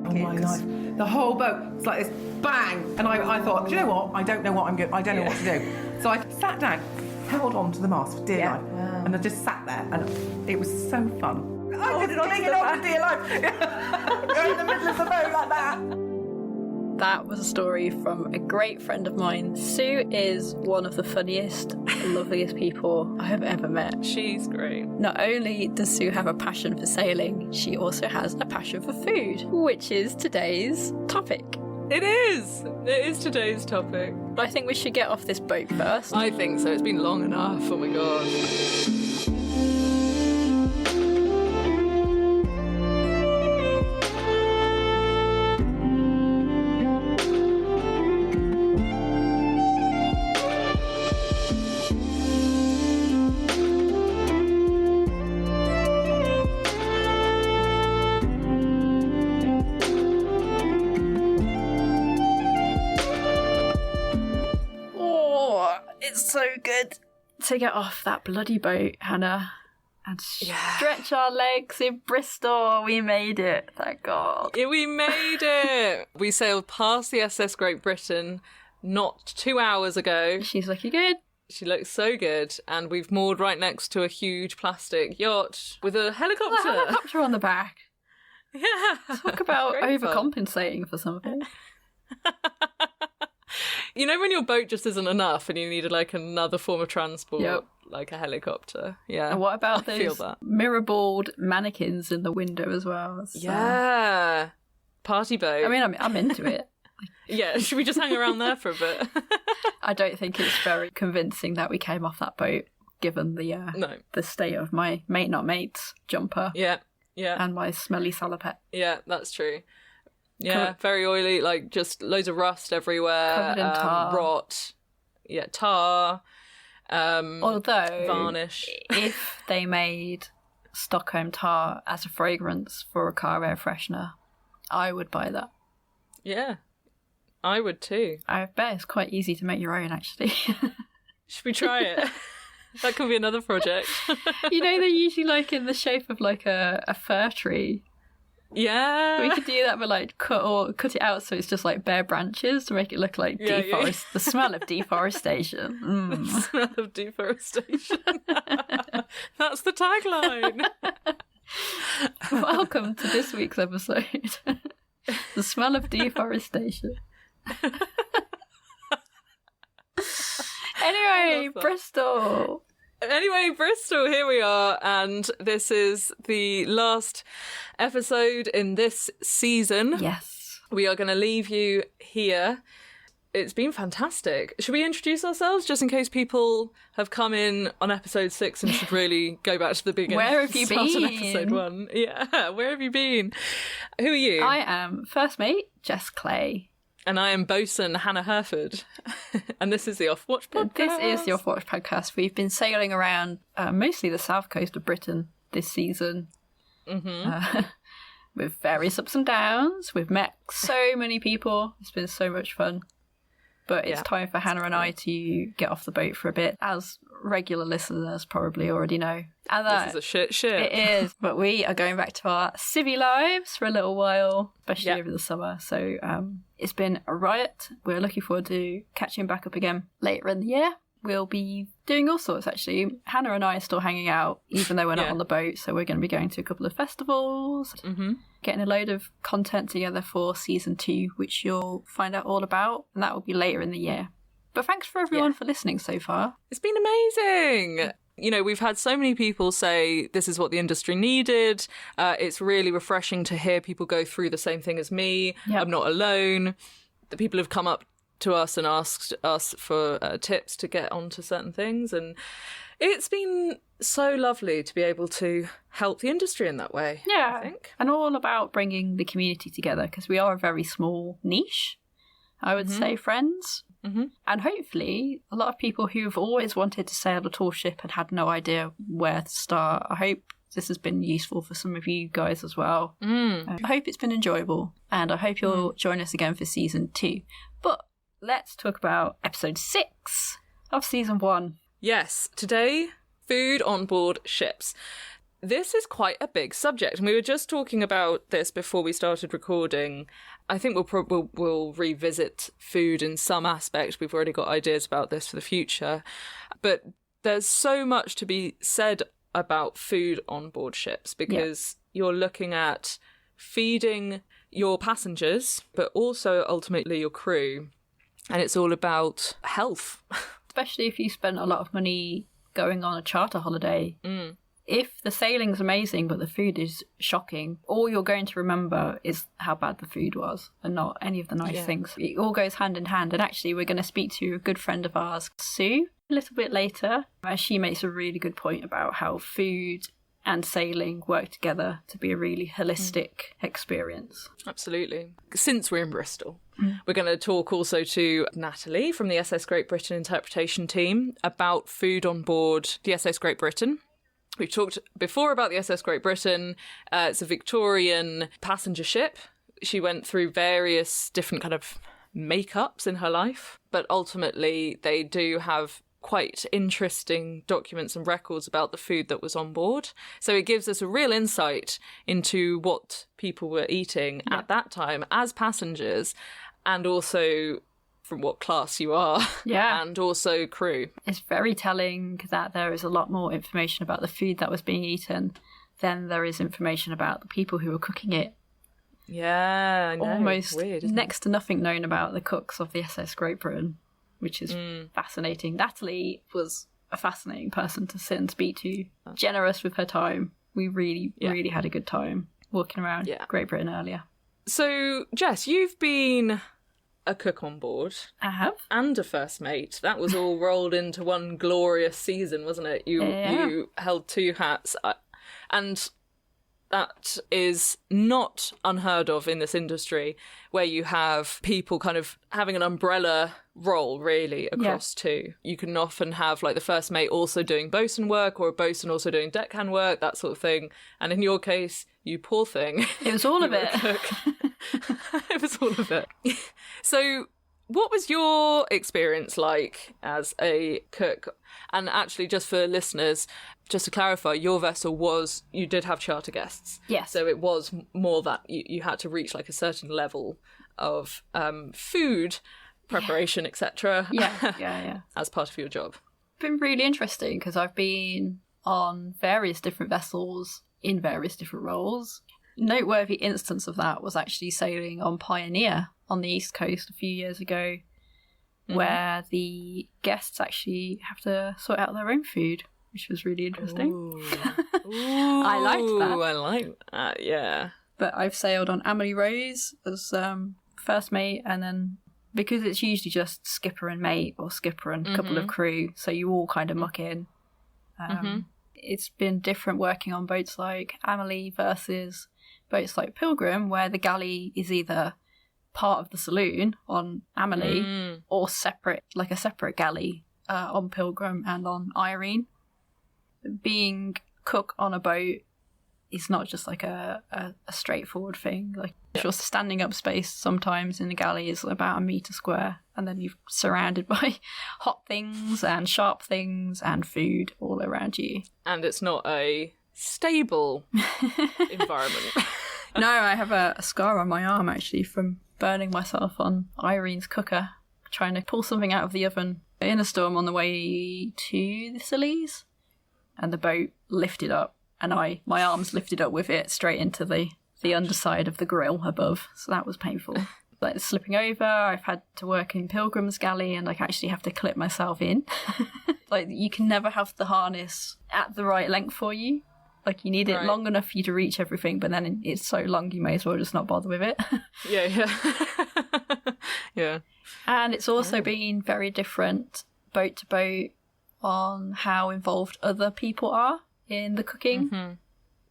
Oh my life. The whole boat, it's like this bang. And I thought, do you know what? I don't know what I'm going. I don't know what to do. So I sat down, held on to the mast for dear life, and I just sat there, and it was so fun. I did it on dear life. You're in the middle of the boat like that. That was a story from a great friend of mine. Sue is one of the funniest, loveliest people I have ever met. She's great. Not only does Sue have a passion for sailing, she also has a passion for food, which is today's topic. It is! It is today's topic. But I think we should get off this boat first. I think so. It's been long enough. Oh my god. So good to get off that bloody boat, Hannah, and stretch our legs in Bristol. We made it, thank God. Yeah, we made it. We sailed past the SS Great Britain not 2 hours ago. She's looking good. She looks so good, and we've moored right next to a huge plastic yacht with a helicopter. With a helicopter on the back. Yeah. Talk about overcompensating for something. You know when your boat just isn't enough and you needed like another form of transport, like a helicopter. Yeah. And what about those mirrorballed mannequins in the window as well? So... Yeah. Party boat. I mean, I'm into it. Yeah, should we just hang around there for a bit? I don't think it's very convincing that we came off that boat, given the state of my mate not mates jumper. Yeah, yeah. And my smelly salopette. Yeah, that's true. Yeah, very oily, like just loads of rust everywhere. Covered in tar. Rot. Yeah, tar. Although, varnish. If they made Stockholm tar as a fragrance for a car air freshener, I would buy that. Yeah, I would too. I bet it's quite easy to make your own, actually. Should we try it? That could be another project. You know, they're usually like in the shape of like a fir tree. Yeah. We could do that, but like cut it out so it's just like bare branches to make it look like the smell of deforestation. The smell of deforestation. That's the tagline. Welcome to this week's episode. The smell of deforestation. Anyway, Bristol, here we are, and this is the last episode in this season. Yes. We are going to leave you here. It's been fantastic. Should we introduce ourselves, just in case people have come in on episode 6 and should really go back to the beginning? Where have you been? On episode 1. Yeah, where have you been? Who are you? I am first mate, Jess Clay. And I am bosun Hannah Herford. And this is the Off Watch podcast. This is the Off Watch podcast. We've been sailing around mostly the south coast of Britain this season. With various ups and downs. We've met so many people. It's been so much fun. But it's time for Hannah and I to get off the boat for a bit, as regular listeners probably already know. And this is a shit. It is, but we are going back to our civvy lives for a little while, especially over the summer. So it's been a riot. We're looking forward to catching back up again later in the year. We'll be doing all sorts, actually. Hannah and I are still hanging out, even though we're not on the boat. So we're going to be going to a couple of festivals, getting a load of content together for season 2, which you'll find out all about. And that will be later in the year. But thanks for everyone for listening so far. It's been amazing. You know, we've had so many people say this is what the industry needed. It's really refreshing to hear people go through the same thing as me. I'm not alone. The people have come up to us and asked us for tips to get onto certain things, and it's been so lovely to be able to help the industry in that way. I think. And all about bringing the community together, because we are a very small niche, I would say, friends. And hopefully a lot of people who've always wanted to sail a tall ship and had no idea where to start. I hope this has been useful for some of you guys as well. I hope it's been enjoyable, and I hope you'll join us again for season 2. But let's talk about episode 6 of season 1. Yes, today, food on board ships. this is quite a big subject. And we were just talking about this before we started recording. I think we'll revisit food in some aspect. We've already got ideas about this for the future. But there's so much to be said about food on board ships, because you're looking at feeding your passengers, but also ultimately your crew. And it's all about health. Especially if you spend a lot of money going on a charter holiday. If the sailing's amazing but the food is shocking, all you're going to remember is how bad the food was and not any of the nice things. It all goes hand in hand. And actually, we're going to speak to a good friend of ours, Sue, a little bit later, as she makes a really good point about how food and sailing work together to be a really holistic experience. Absolutely. Since we're in Bristol, we're going to talk also to Natalie from the SS Great Britain interpretation team about food on board the SS Great Britain. We've talked before about the SS Great Britain. It's a Victorian passenger ship. She went through various different kind of makeups in her life, but ultimately they do have quite interesting documents and records about the food that was on board. So it gives us a real insight into what people were eating at that time as passengers, and also from what class you are, and also crew. It's very telling that there is a lot more information about the food that was being eaten than there is information about the people who were cooking it. Yeah, I know. Almost weird, next to nothing known about the cooks of the SS Great Britain, which is fascinating. Natalie was a fascinating person to sit and speak to, generous with her time. We really had a good time walking around Great Britain earlier. So, Jess, you've been a cook on board. I have. And a first mate. That was all rolled into one glorious season, wasn't it? You held two hats. And that is not unheard of in this industry, where you have people kind of having an umbrella role, really, across two. You can often have, like, the first mate also doing bosun work, or a bosun also doing deckhand work, that sort of thing. And in your case, you poor thing. It was all of it. It was all of it. So what was your experience like as a cook? And actually, just for listeners, just to clarify, your vessel you did have charter guests. Yes. So it was more that you had to reach like a certain level of food preparation, etc. Yeah. As part of your job. It's been really interesting because I've been on various different vessels in various different roles. Noteworthy instance of that was actually sailing on Pioneer on the East Coast a few years ago, where the guests actually have to sort out their own food, which was really interesting. Ooh. I liked that. I like that, yeah. But I've sailed on Amelie Rose as first mate, and then because it's usually just skipper and mate, or skipper and a couple of crew, so you all kind of muck in. It's been different working on boats like Amelie versus boats like Pilgrim, where the galley is either part of the saloon on Amelie or separate, like a separate galley on Pilgrim and on Irene. Being cook on a boat is not just like a straightforward thing. Like your standing up space sometimes in the galley is about 1 metre square, and then you're surrounded by hot things and sharp things and food all around you. And it's not a stable environment. No, I have a scar on my arm actually from burning myself on Irene's cooker, trying to pull something out of the oven in a storm on the way to the Scillies, and the boat lifted up, and my arms lifted up with it straight into the underside of the grill above, so that was painful. Like slipping over, I've had to work in Pilgrim's galley, and I actually have to clip myself in. Like you can never have the harness at the right length for you. Like you need it long enough for you to reach everything, but then it's so long you may as well just not bother with it. Yeah. Yeah. And it's also been very different boat to boat on how involved other people are in the cooking.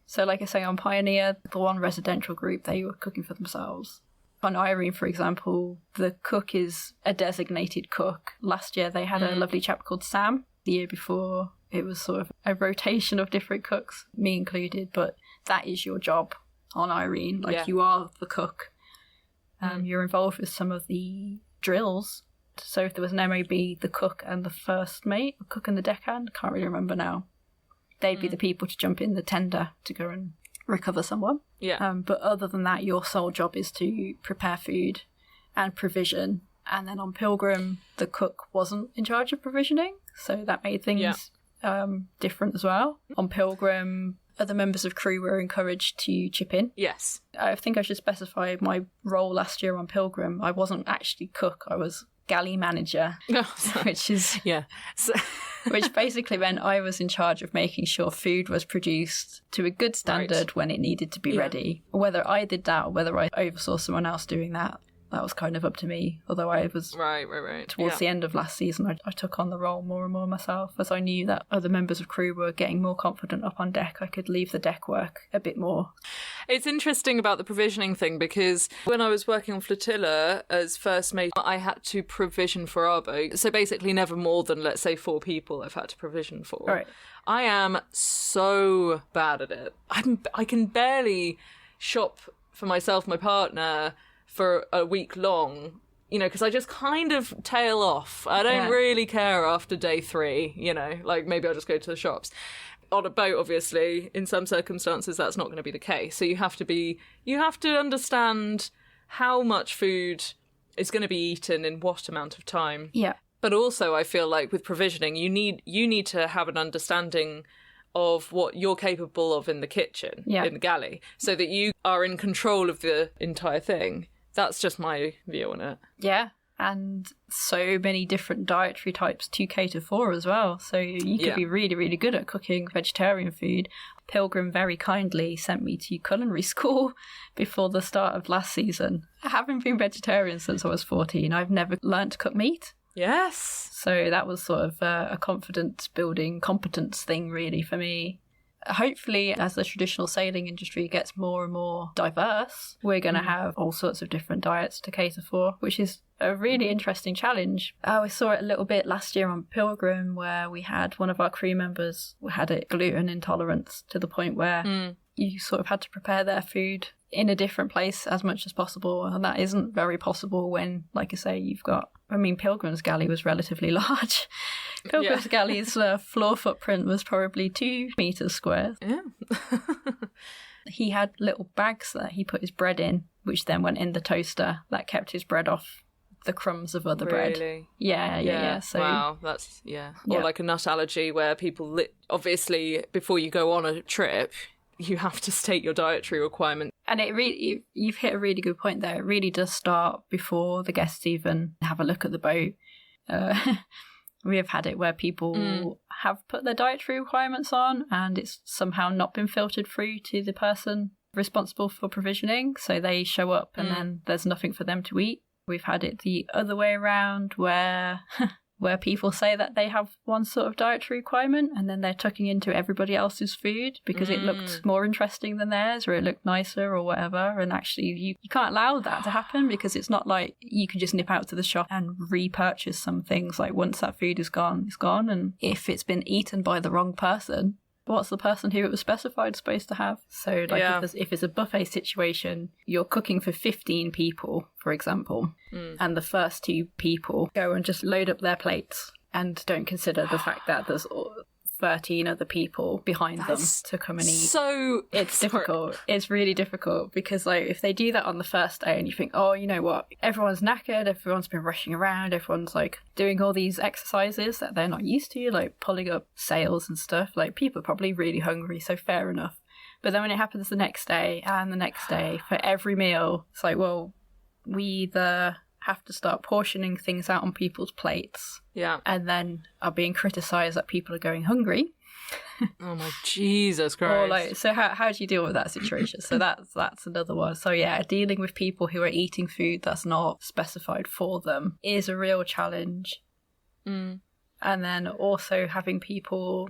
So like I say, on Pioneer, the one residential group, they were cooking for themselves. On Irene, for example, the cook is a designated cook. Last year they had a lovely chap called Sam. The year before, it was sort of a rotation of different cooks, me included, but that is your job on Irene. Like you are the cook. You're involved with some of the drills. So if there was an MOB, the cook and the first mate, the cook and the deckhand, I can't really remember now. they'd be the people to jump in the tender to go and recover someone. Yeah. But other than that, your sole job is to prepare food and provision. And then on Pilgrim, the cook wasn't in charge of provisioning, so that made things different as well. On Pilgrim, other members of crew were encouraged to chip in. Yes. I think I should specify my role last year on Pilgrim. I wasn't actually cook, I was galley manager, which is... Yeah. So... which basically meant I was in charge of making sure food was produced to a good standard when it needed to be ready. Whether I did that or whether I oversaw someone else doing that, that was kind of up to me. Although I was right. towards the end of last season, I took on the role more and more myself. As I knew that other members of crew were getting more confident up on deck, I could leave the deck work a bit more. It's interesting about the provisioning thing, because when I was working on Flotilla as first mate, I had to provision for our boat. So basically never more than, let's say, 4 people I've had to provision for. Right. I am so bad at it. I can barely shop for myself, my partner, for a week long, you know, because I just kind of tail off. I don't really care after day 3, you know, like maybe I'll just go to the shops. On a boat, obviously, in some circumstances, that's not going to be the case. So you have to understand how much food is going to be eaten in what amount of time. Yeah. But also, I feel like with provisioning, you need to have an understanding of what you're capable of in the kitchen, in the galley, so that you are in control of the entire thing. That's just my view on it. Yeah, and so many different dietary types to cater for as well. So you could be really, really good at cooking vegetarian food. Pilgrim very kindly sent me to culinary school before the start of last season. Having been vegetarian since I was 14, I've never learnt to cook meat. Yes. So that was sort of a confidence-building competence thing, really, for me. Hopefully, as the traditional sailing industry gets more and more diverse, we're going to have all sorts of different diets to cater for, which is a really interesting challenge. We saw it a little bit last year on Pilgrim, where we had one of our crew members who had a gluten intolerance to the point where you sort of had to prepare their food in a different place as much as possible, and that isn't very possible when, like I say, you've got... I mean, Pilgrim's galley was relatively large. Pilgrim's galley's floor footprint was probably 2 meters square. Yeah. He had little bags that he put his bread in, which then went in the toaster. That kept his bread off the crumbs of other bread. Really? Yeah. So, wow, that's, Or like a nut allergy where people, obviously, before you go on a trip, you have to state your dietary requirement. And it really, you've hit a really good point there. It really does start before the guests even have a look at the boat. We have had it where people have put their dietary requirements on and it's somehow not been filtered through to the person responsible for provisioning. So they show up and then there's nothing for them to eat. We've had it the other way around where people say that they have one sort of dietary requirement and then they're tucking into everybody else's food because it looked more interesting than theirs or it looked nicer or whatever. And actually you can't allow that to happen because it's not like you can just nip out to the shop and repurchase some things. Like once that food is gone, it's gone. And if it's been eaten by the wrong person, what's the person who it was specified supposed to have? So like if it's a buffet situation, you're cooking for 15 people, for example, and the first 2 people go and just load up their plates and don't consider the fact that there's 13 other people behind them to come and eat. So it's difficult. It's really difficult because like if they do that on the first day and you think, oh, you know what, everyone's knackered, everyone's been rushing around, everyone's like doing all these exercises that they're not used to, like pulling up sails and stuff, like people are probably really hungry, so fair enough. But then when it happens the next day and the next day for every meal, it's like, well, we either have to start portioning things out on people's plates and then are being criticised that people are going hungry. Oh my Jesus Christ. Or like, so how do you deal with that situation? So that's another one. So yeah, dealing with people who are eating food that's not specified for them is a real challenge. And then also having people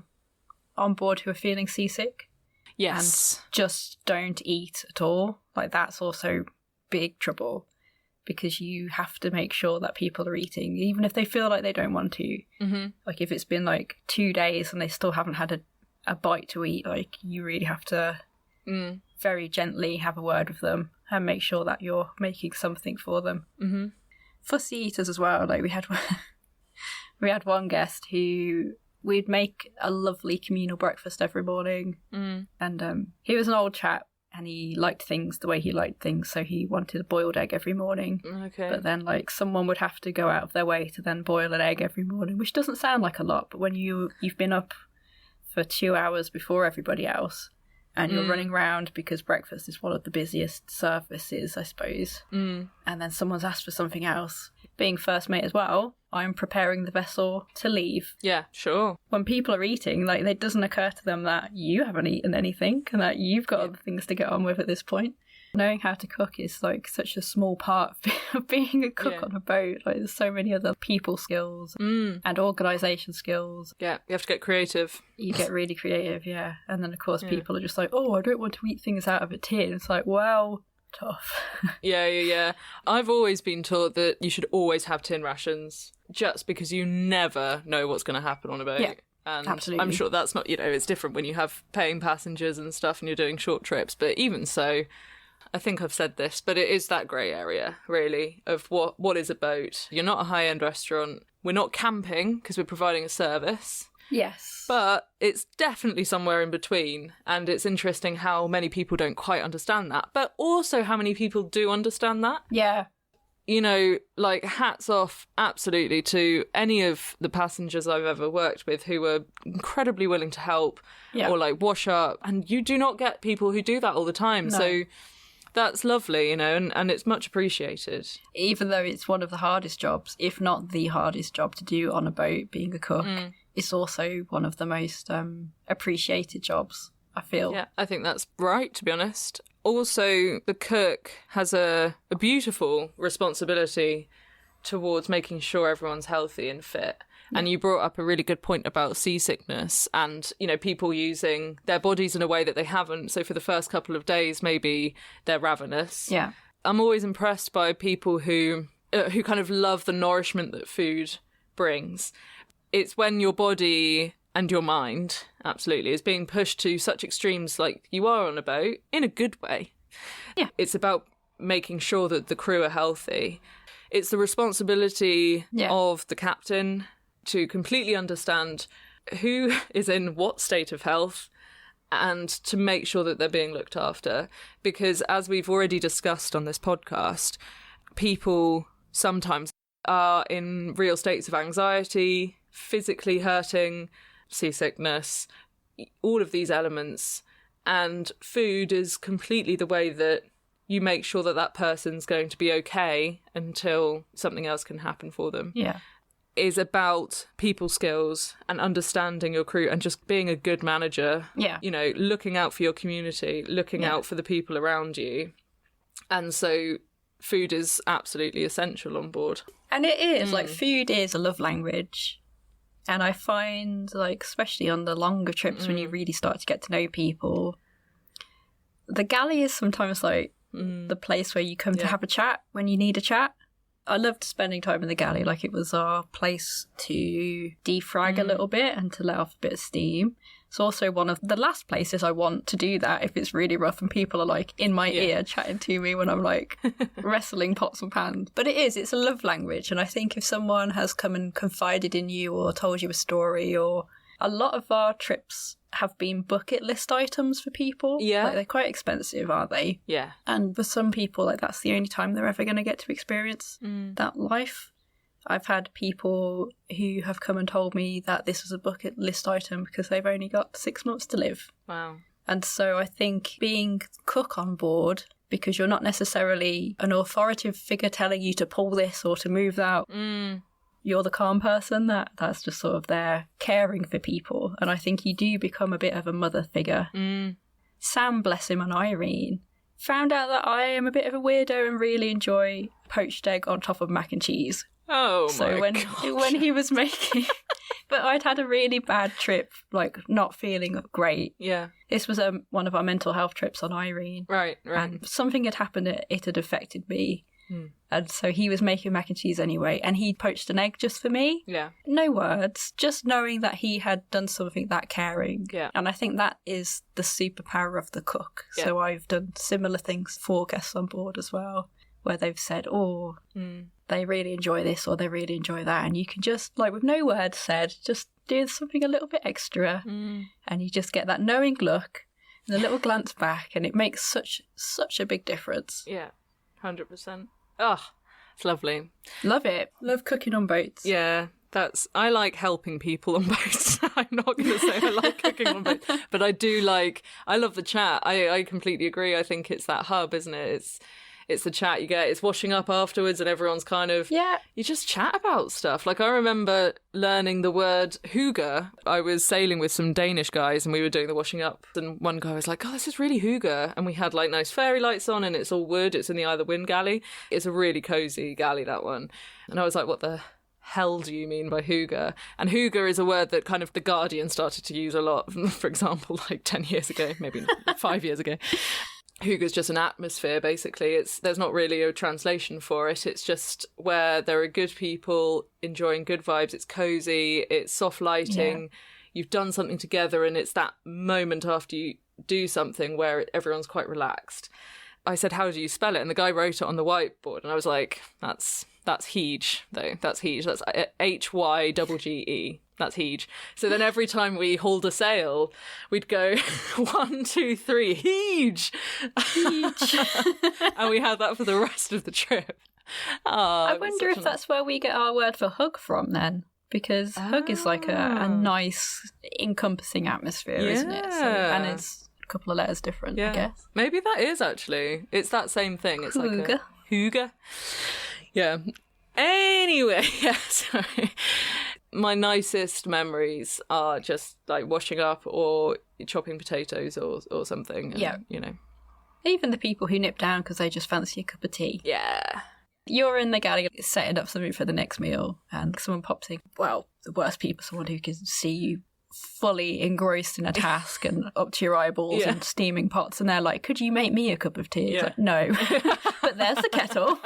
on board who are feeling seasick. Yes. And just don't eat at all. Like that's also big trouble. Because you have to make sure that people are eating, even if they feel like they don't want to. Like if it's been like 2 days and they still haven't had a bite to eat, like you really have to very gently have a word with them and make sure that you're making something for them. Fussy eaters as well. Like we had one guest who we'd make a lovely communal breakfast every morning. And he was an old chap, and he liked things the way he liked things, so he wanted a boiled egg every morning. Okay. But then, like, someone would have to go out of their way to then boil an egg every morning, which doesn't sound like a lot, but when you've been up for 2 hours before everybody else, and you're running around because breakfast is one of the busiest services, I suppose, and then someone's asked for something else. Being first mate as well, I'm preparing the vessel to leave. Yeah, sure. When people are eating, like, it doesn't occur to them that you haven't eaten anything and that you've got other things to get on with at this point. Knowing how to cook is, like, such a small part of being a cook on a boat. Like, there's so many other people skills and organisation skills. Yeah, you have to get creative. You get really creative, yeah. And then, of course, people are just like, oh, I don't want to eat things out of a tin. It's like, well, tough. Yeah. I've always been taught that you should always have tin rations, just because you never know what's going to happen on a boat. Yeah, and absolutely. I'm sure that's not, it's different when you have paying passengers and stuff and you're doing short trips. But even so, I think I've said this, but it is that grey area, really, of what is a boat. You're not a high-end restaurant. We're not camping because we're providing a service. Yes. But it's definitely somewhere in between. And it's interesting how many people don't quite understand that, but also how many people do understand that. Yeah. Like, hats off absolutely to any of the passengers I've ever worked with who were incredibly willing to help or, like, wash up. And you do not get people who do that all the time. No. So that's lovely, and it's much appreciated. Even though it's one of the hardest jobs, if not the hardest job to do on a boat, being a cook, it's also one of the most appreciated jobs, I feel. Yeah, I think that's right, to be honest. Also, the cook has a beautiful responsibility towards making sure everyone's healthy and fit. And you brought up a really good point about seasickness and, people using their bodies in a way that they haven't. So for the first couple of days, maybe they're ravenous. Yeah. I'm always impressed by people who kind of love the nourishment that food brings. It's when your body and your mind, absolutely, is being pushed to such extremes like you are on a boat, in a good way. Yeah. It's about making sure that the crew are healthy. It's the responsibility of the captain to completely understand who is in what state of health and to make sure that they're being looked after. Because as we've already discussed on this podcast, people sometimes are in real states of anxiety, physically hurting, seasickness, all of these elements. And food is completely the way that you make sure that that person's going to be okay until something else can happen for them. Yeah. Is about people skills and understanding your crew and just being a good manager. Yeah. Looking out for your community, looking out for the people around you. And so food is absolutely essential on board. And it is, like, food is a love language. And I find, like, especially on the longer trips when you really start to get to know people, the galley is sometimes, like, the place where you come to have a chat when you need a chat. I loved spending time in the galley. Like, it was our place to defrag a little bit and to let off a bit of steam. It's also one of the last places I want to do that if it's really rough and people are, like, in my ear chatting to me when I'm, like, wrestling pots and pans. But it's a love language. And I think if someone has come and confided in you or told you a story, or a lot of our trips have been bucket list items for people. Yeah. Like, they're quite expensive, aren't they? Yeah. And for some people, like, that's the only time they're ever going to get to experience that life. I've had people who have come and told me that this was a bucket list item because they've only got 6 months to live. Wow. And so I think being cook on board, because you're not necessarily an authoritative figure telling you to pull this or to move that, you're the calm person that's just sort of there caring for people. And I think you do become a bit of a mother figure. Sam, bless him, and Irene found out that I am a bit of a weirdo and really enjoy poached egg on top of mac and cheese. Oh, so my gosh. when he was making... But I'd had a really bad trip, like, not feeling great. Yeah. This was one of our mental health trips on Irene. Right. And something had happened, it had affected me. And so he was making mac and cheese anyway, and he poached an egg just for me. Yeah. No words, just knowing that he had done something that caring. Yeah. And I think that is the superpower of the cook. Yeah. So I've done similar things for guests on board as well. where they've said, oh, they really enjoy this or they really enjoy that. And you can just, like, with no words said, just do something a little bit extra. And you just get that knowing look and a little glance back, and it makes such a big difference. Yeah, 100%. Oh, it's lovely. Love it. Love cooking on boats. Yeah. I like helping people on boats. I'm not going to say I like cooking on boats, but I love the chat. I completely agree. I think it's that hub, isn't it? It's the chat you get. It's washing up afterwards and everyone's kind of, you just chat about stuff. Like, I remember learning the word hygge. I was sailing with some Danish guys and we were doing the washing up, and one guy was like, oh, this is really hygge. And we had like nice fairy lights on, and it's all wood. It's in the Either Wind galley. It's a really cozy galley, that one. And I was like, what the hell do you mean by hygge? And hygge is a word that kind of The Guardian started to use a lot, for example, like 10 years ago, maybe 5 years ago. Hygge is just an atmosphere, basically. There's not really a translation for it. It's just where there are good people enjoying good vibes. It's cozy, it's soft lighting. You've done something together, and it's that moment after you do something where everyone's quite relaxed. I said, how do you spell it? And the guy wrote it on the whiteboard, and I was like, that's Hege, though. That's Hege. That's Hygge. That's Hege. So then every time we hauled a sail, we'd go 1, 2, 3, Hege. And we had that for the rest of the trip. I wonder if that's where we get our word for hug from then. Because hug is like a nice, encompassing atmosphere, isn't it? So, and it's a couple of letters different, I guess. Maybe that is actually. It's that same thing. It's like a hygge. Yeah. Anyway, sorry. My nicest memories are just like washing up or chopping potatoes or something. And, you know. Even the people who nip down because they just fancy a cup of tea. Yeah. You're in the galley setting up something for the next meal, and someone pops in. Well, the worst people, someone who can see you fully engrossed in a task and up to your eyeballs and steaming pots, and they're like, could you make me a cup of tea? It's like, no. But there's the kettle.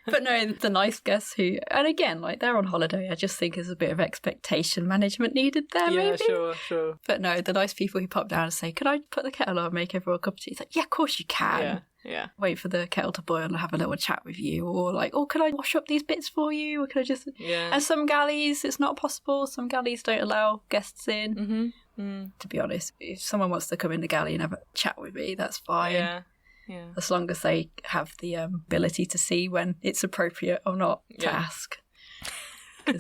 But no, the nice guests who, and again, like, they're on holiday, I just think there's a bit of expectation management needed there, maybe. Yeah, sure. But no, the nice people who pop down and say, could I put the kettle on and make everyone a cup of tea? It's like, yeah, of course you can. Yeah. Wait for the kettle to boil and have a little chat with you, or like, oh, can I wash up these bits for you? Or can I just... And some galleys, it's not possible. Some galleys don't allow guests in. To be honest, if someone wants to come in the galley and have a chat with me, that's fine. Yeah. As long as they have the ability to see when it's appropriate or not to ask. But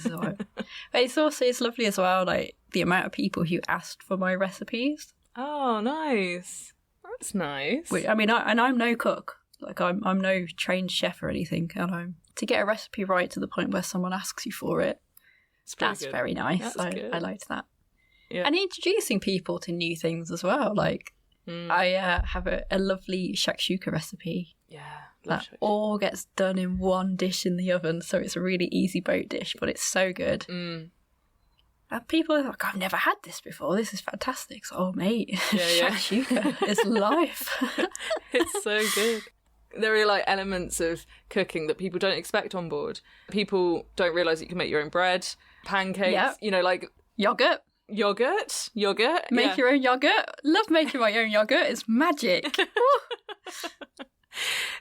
it's lovely as well, like the amount of people who asked for my recipes. Oh, nice. That's nice. I'm no cook. Like I'm no trained chef or anything. And to get a recipe right to the point where someone asks you for it, that's very nice. I liked that. Yeah. And introducing people to new things as well. Like I have a lovely shakshuka recipe. Yeah. That all gets done in one dish in the oven, so it's a really easy boat dish, but it's so good. And people are like, I've never had this before. This is fantastic. So, oh, mate, shakshuka is life. It's so good. There are like elements of cooking that people don't expect on board. People don't realise that you can make your own bread, pancakes, like... Yogurt. Make your own yogurt. Love making my own yogurt. It's magic.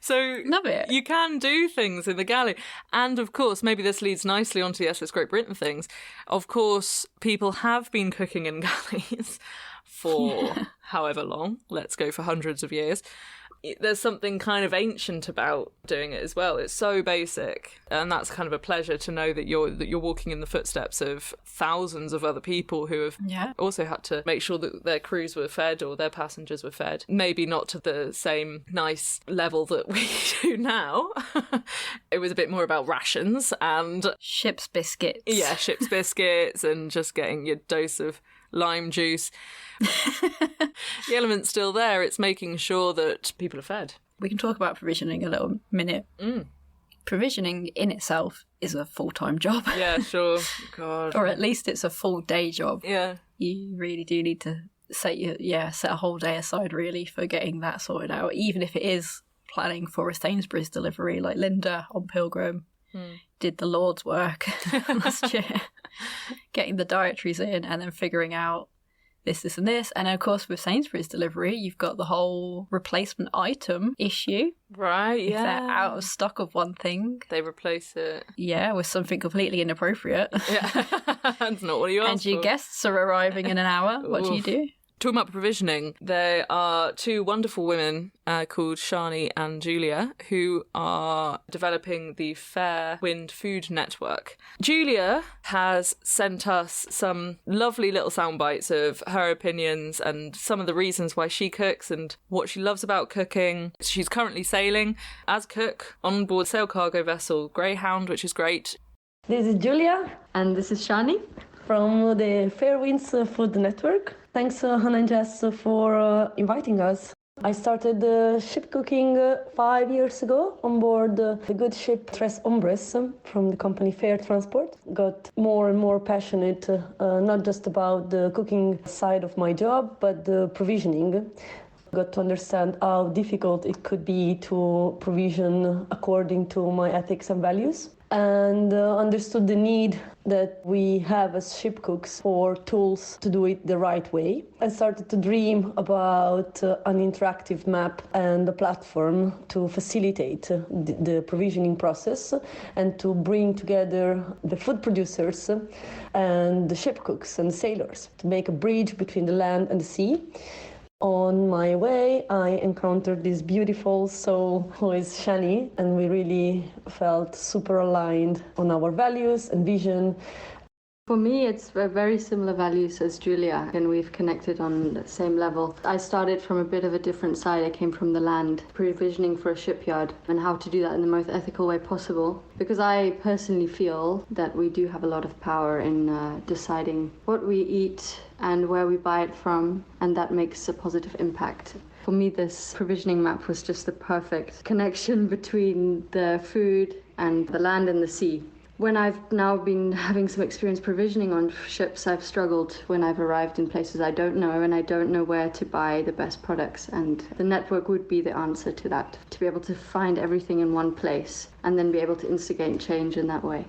So love it. You can do things in the galley. And of course, maybe this leads nicely onto the SS Great Britain things. Of course, people have been cooking in galleys for however long. Let's go for hundreds of years. There's something kind of ancient about doing it as well. It's so basic, and that's kind of a pleasure to know that you're walking in the footsteps of thousands of other people who have also had to make sure that their crews were fed or their passengers were fed. Maybe not to the same nice level that we do now. It was a bit more about rations and ship's biscuits. Yeah, ship's biscuits and just getting your dose of lime juice. The element's still there. It's making sure that people are fed. We can talk about provisioning a little minute. Provisioning in itself is a full-time job. Yeah, sure. God. Or at least it's a full day job. Yeah. You really do need to set a whole day aside really for getting that sorted out, even if it is planning for a Sainsbury's delivery, like Linda on Pilgrim did the Lord's work last year, getting the dietaries in and then figuring out this, and this. And of course, with Sainsbury's delivery, you've got the whole replacement item issue. Right, yeah. If they're out of stock of one thing, they replace it. Yeah, with something completely inappropriate. Yeah, that's not what you asked And your for. guests are arriving in an hour. What do you do? Talking about provisioning, there are two wonderful women called Shani and Giulia who are developing the FairWinds food network. Giulia has sent us some lovely little sound bites of her opinions and some of the reasons why she cooks and what she loves about cooking. She's currently sailing as cook on board sail cargo vessel Grayhound, which is great. This is Giulia. And this is Shani from the FairWinds Food Network. Thanks, Hannah and Jess, for inviting us. I started ship cooking 5 years ago on board the good ship Hombres from the company Fairtransport. Got more and more passionate, not just about the cooking side of my job, but the provisioning. Got to understand how difficult it could be to provision according to my ethics and values, and understood the need that we have as ship cooks for tools to do it the right way. I started to dream about an interactive map and a platform to facilitate the provisioning process and to bring together the food producers and the ship cooks and sailors to make a bridge between the land and the sea. On my way, I encountered this beautiful soul who is Shani, and we really felt super aligned on our values and vision. For me, it's very similar values as Giulia, and we've connected on the same level. I started from a bit of a different side. I came from the land, provisioning for a shipyard, and how to do that in the most ethical way possible. Because I personally feel that we do have a lot of power in deciding what we eat and where we buy it from, and that makes a positive impact. For me, this provisioning map was just the perfect connection between the food and the land and the sea. When I've now been having some experience provisioning on ships, I've struggled when I've arrived in places I don't know, and I don't know where to buy the best products. And the network would be the answer to that, to be able to find everything in one place and then be able to instigate change in that way.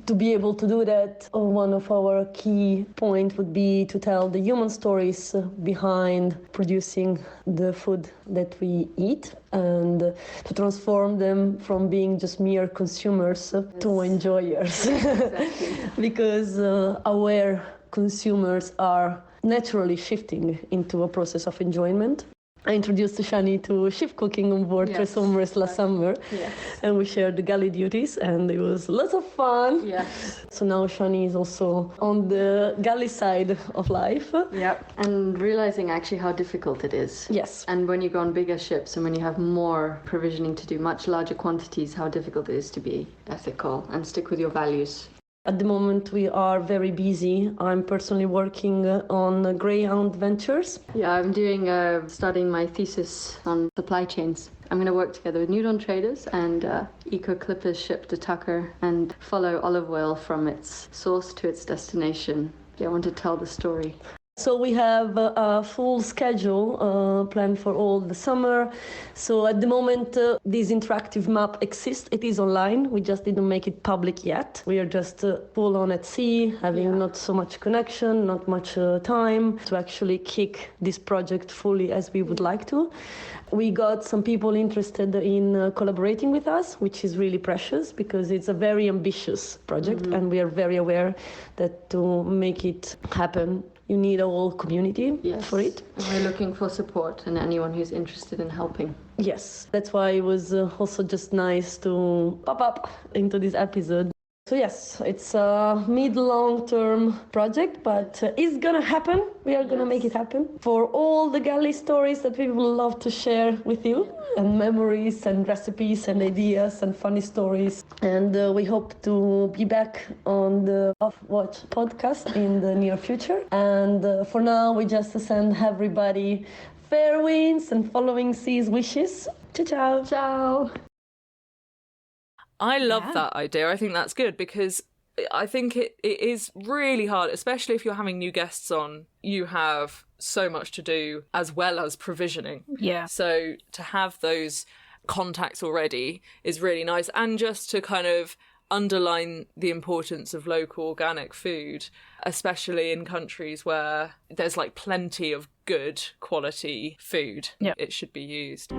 To be able to do that, one of our key points would be to tell the human stories behind producing the food that we eat and to transform them from being just mere consumers to enjoyers. Exactly. Because aware consumers are naturally shifting into a process of enjoyment. I introduced Shani to ship cooking on board Hombres last summer, and we shared the galley duties, and it was lots of fun. Yes. So now Shani is also on the galley side of life. Yep. And realizing actually how difficult it is. Yes. And when you go on bigger ships and when you have more provisioning to do, much larger quantities, how difficult it is to be ethical and stick with your values. At the moment, we are very busy. I'm personally working on Grayhound ventures. Yeah, I'm studying my thesis on supply chains. I'm going to work together with Nudon traders and EcoClipper's ship to Tukker and follow olive oil from its source to its destination. Yeah, I want to tell the story. So we have a full schedule planned for all the summer. So at the moment, this interactive map exists. It is online. We just didn't make it public yet. We are just full on at sea, having not so much connection, not much time to actually kick this project fully as we would like to. We got some people interested in collaborating with us, which is really precious because it's a very ambitious project and we are very aware that to make it happen, you need a whole community for it. And we're looking for support and anyone who's interested in helping. Yes, that's why it was also just nice to pop up into this episode. So yes, it's a mid-long-term project, but it's gonna happen. We are gonna make it happen. For all the galley stories that we would love to share with you, and memories and recipes and ideas and funny stories. And we hope to be back on the Off Watch podcast in the near future. And for now, we just send everybody fair winds and following seas wishes. Ciao, ciao. Ciao. I love that idea. I think that's good because I think it is really hard, especially if you're having new guests on. You have so much to do as well as provisioning. Yeah. So to have those contacts already is really nice. And just to kind of underline the importance of local organic food, especially in countries where there's like plenty of good quality food. Yeah. It should be used.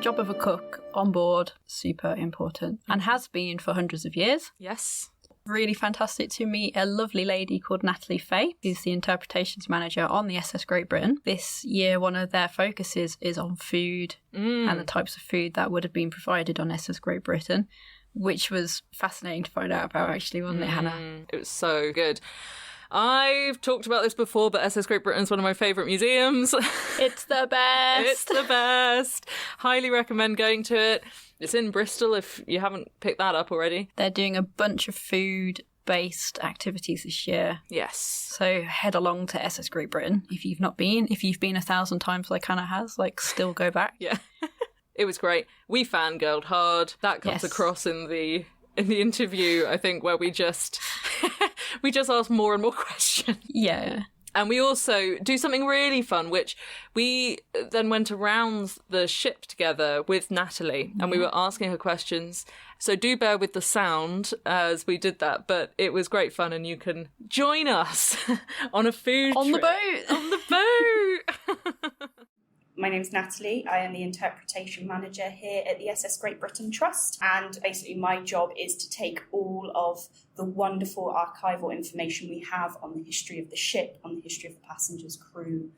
Job of a cook on board, super important, and has been for hundreds of years. Yes. Really fantastic to meet a lovely lady called Natalie Fay, who's the interpretations manager on the SS Great Britain. This year, one of their focuses is on food and the types of food that would have been provided on SS Great Britain, which was fascinating to find out about, actually, wasn't it, Hannah? It was so good. I've talked about this before, but SS Great Britain is one of my favourite museums. It's the best! It's the best. Highly recommend going to it. It's in Bristol if you haven't picked that up already. They're doing a bunch of food-based activities this year. Yes. So head along to SS Great Britain if you've not been. If you've been 1,000 times like Hannah has, like, still go back. Yeah. It was great. We fangirled hard. That comes across in the interview, I think, where we just ask more and more questions. Yeah. And we also do something really fun, which we then went around the ship together with Natalie and we were asking her questions. So do bear with the sound as we did that, but it was great fun and you can join us on a food On trip. the boat! On the boat! My name's Natalie. I am the interpretation manager here at the SS Great Britain Trust. And basically my job is to take all of the wonderful archival information we have on the history of the ship, on the history of the passengers, crew,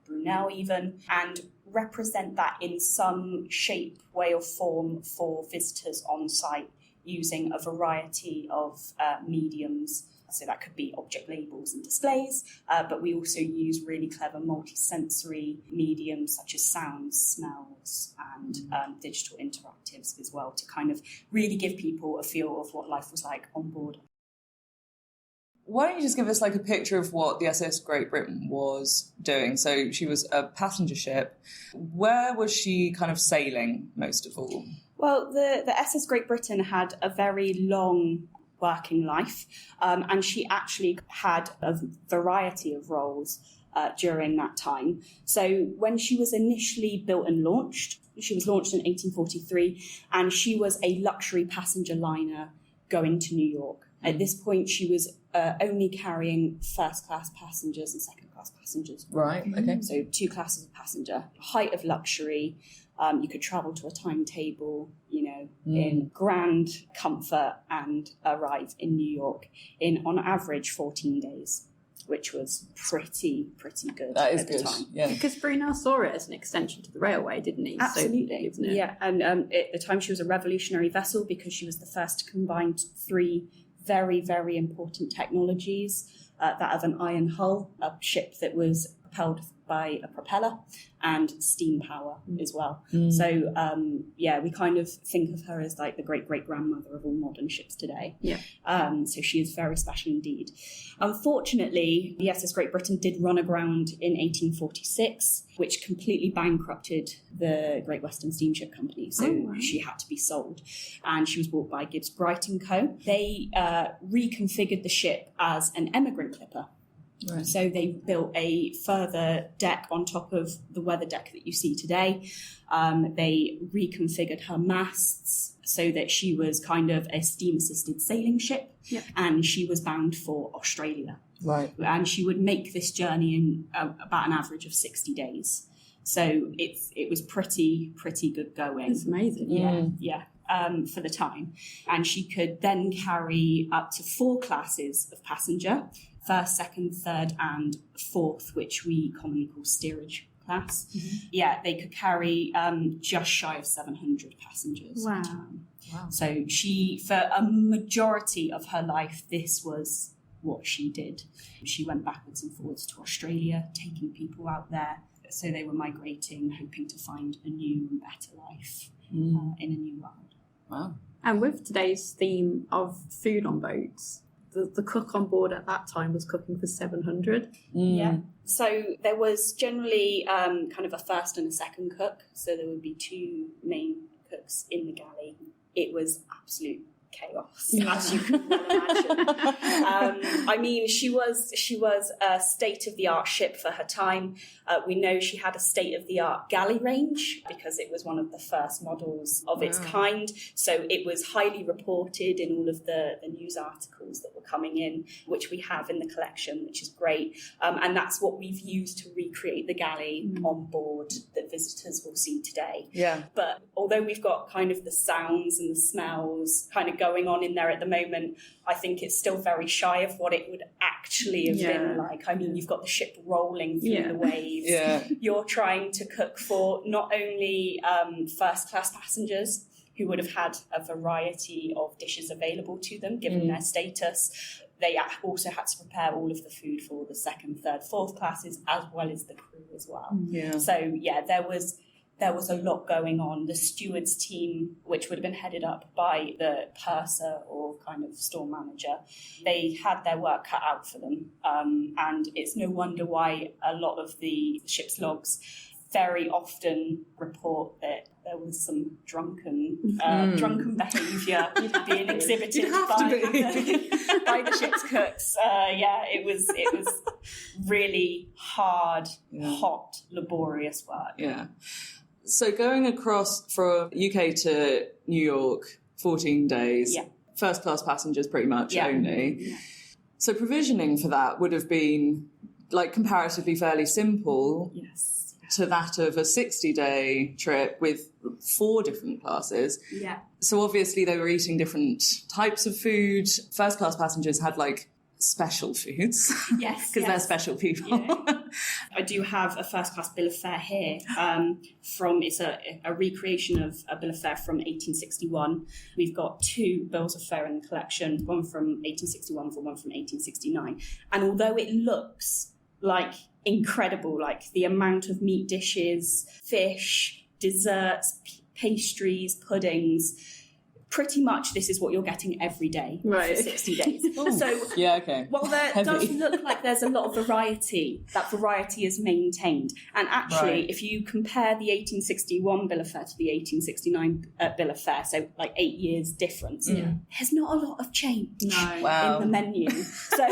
Brunel even, and represent that in some shape, way or form for visitors on site using a variety of mediums. So that could be object labels and displays, but we also use really clever multi-sensory mediums such as sounds, smells, and digital interactives as well to kind of really give people a feel of what life was like on board. Why don't you just give us like a picture of what the SS Great Britain was doing? So she was a passenger ship. Where was she kind of sailing most of all? Well, the SS Great Britain had a very long working life, and she actually had a variety of roles during that time. So when she was initially built and launched, she was launched in 1843, and she was a luxury passenger liner going to New York. At this point, she was only carrying first-class passengers and second-class passengers. Right, okay. So 2 classes of passenger. Height of luxury. You could travel to a timetable, in grand comfort and arrive in New York in, on average, 14 days, which was pretty good that is at good. the time. Yeah. Because Brunel saw it as an extension to the railway, didn't he? Absolutely. So, yeah, and at the time she was a revolutionary vessel because she was the first to combine 3 very, very important technologies, that of an iron hull, a ship that was propelled by a propeller, and steam power as well. So, we kind of think of her as like the great-great-grandmother of all modern ships today. Yeah. So she is very special indeed. Unfortunately, the SS Great Britain did run aground in 1846, which completely bankrupted the Great Western Steamship Company. So she had to be sold. And she was bought by Gibbs Bright & Co. They reconfigured the ship as an emigrant clipper. Right. So they built a further deck on top of the weather deck that you see today. They reconfigured her masts so that she was kind of a steam-assisted sailing ship, and she was bound for Australia. Right. And she would make this journey in about an average of 60 days. So it was pretty good going. It's amazing. Yeah. For the time. And she could then carry up to 4 classes of passenger, 1st, 2nd, 3rd, and 4th, which we commonly call steerage class. Yeah, they could carry just shy of 700 passengers at a time. Wow. So she, for a majority of her life, this was what she did. She went backwards and forwards to Australia, taking people out there. So they were migrating, hoping to find a new and better life in a new world. Wow. And with today's theme of food on boats, the cook on board at that time was cooking for 700. Yeah. So there was generally kind of a first and a second cook. So there would be 2 main cooks in the galley. It was absolute chaos, as you can well imagine. I mean, she was a state-of-the-art ship for her time. We know she had a state-of-the-art galley range because it was one of the first models of its kind. So it was highly reported in all of the news articles that were coming in, which we have in the collection, which is great. And that's what we've used to recreate the galley on board that visitors will see today. Yeah. But although we've got kind of the sounds and the smells kind of going on in there at the moment, I think it's still very shy of what it would actually have been like. I mean, you've got the ship rolling through the waves. Yeah. You're trying to cook for not only first-class passengers who would have had a variety of dishes available to them, given their status. They also had to prepare all of the food for the second, third, fourth classes, as well as the crew as well. Yeah. So, yeah, there was a lot going on. The stewards team, which would have been headed up by the purser or kind of store manager, they had their work cut out for them. And it's no wonder why a lot of the ship's logs very often report that there was some drunken behaviour being exhibited by the ship's cooks. It was really hard, hot, laborious work. Yeah. So going across from UK to New York, 14 days, first class passengers pretty much only. Yeah. So provisioning for that would have been like comparatively fairly simple. Yes. To that of a 60-day trip with 4 different classes. Yeah. So obviously they were eating different types of food. First class passengers had like special foods. Yes. Because they're special people. Yeah. I do have a first class bill of fare here. It's a recreation of a bill of fare from 1861. We've got 2 bills of fare in the collection, one from 1861 and one from 1869. And although it looks like incredible, like the amount of meat dishes, fish, desserts, pastries, puddings, pretty much this is what you're getting every day for 60 days. So while there does look like there's a lot of variety, that variety is maintained. And actually, if you compare the 1861 bill of fare to the 1869 bill of fare, so like 8 years difference, there's not a lot of change in the menu. So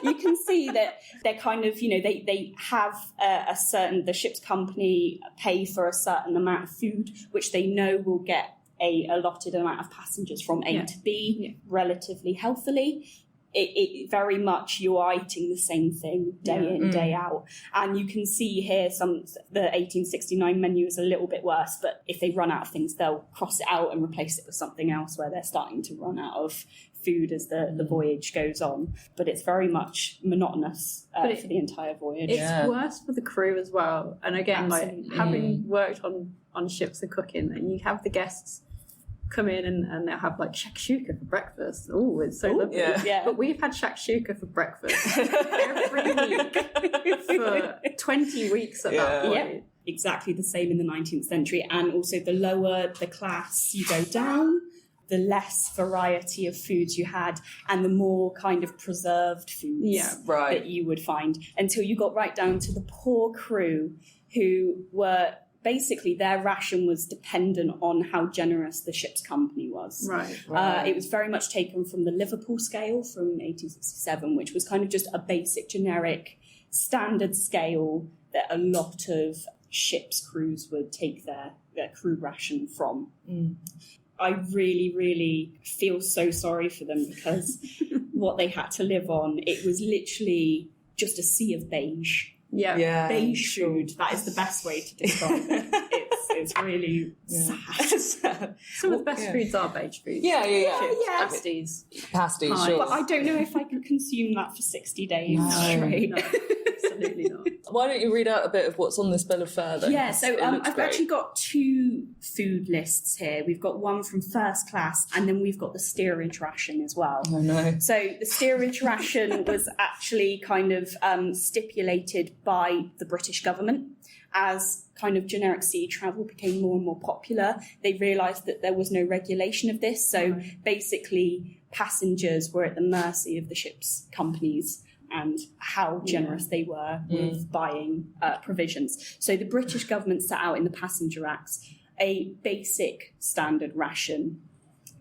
you can see that they're kind of, they have the ship's company pay for a certain amount of food, which they know will get a allotted amount of passengers from A to B relatively healthily. It very much, you are eating the same thing day in, day out. And you can see here the 1869 menu is a little bit worse, but if they run out of things, they'll cross it out and replace it with something else where they're starting to run out of food as the voyage goes on. But it's very much monotonous for the entire voyage. It's worse for the crew as well. And again, like having worked on ships and cooking, and you have the guests come in and they'll have like shakshuka for breakfast. Oh, it's so lovely. Yeah. But we've had shakshuka for breakfast every week for 20 weeks at that point. Yeah. Exactly the same in the 19th century. And also the lower the class you go down, the less variety of foods you had and the more kind of preserved foods that you would find, until you got right down to the poor crew who were basically, their ration was dependent on how generous the ship's company was. Right. It was very much taken from the Liverpool scale from 1867, which was kind of just a basic, generic, standard scale that a lot of ships' crews would take their crew ration from. I really, really feel so sorry for them because what they had to live on, it was literally just a sea of beige. Beige food. That is the best way to describe it. It's really sad. Some of the best foods are beige foods. Pasties, sure. But I don't know if I could consume that for 60 days straight. No, absolutely not. Why don't you read out a bit of what's on this bill of fare then? Yeah, so I've actually got 2 food lists here. We've got one from first class and then we've got the steerage ration as well. Oh no. So the steerage ration was actually kind of stipulated by the British government. As kind of generic sea travel became more and more popular, they realised that there was no regulation of this. So basically passengers were at the mercy of the ship's companies and how generous they were with buying provisions. So the British government set out in the Passenger Acts a basic standard ration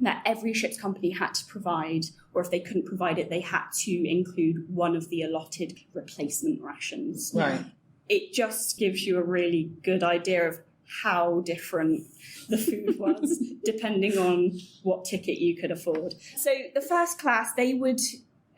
that every ship's company had to provide, or if they couldn't provide it, they had to include one of the allotted replacement rations. Right. It just gives you a really good idea of how different the food was, depending on what ticket you could afford. So the first class, they would,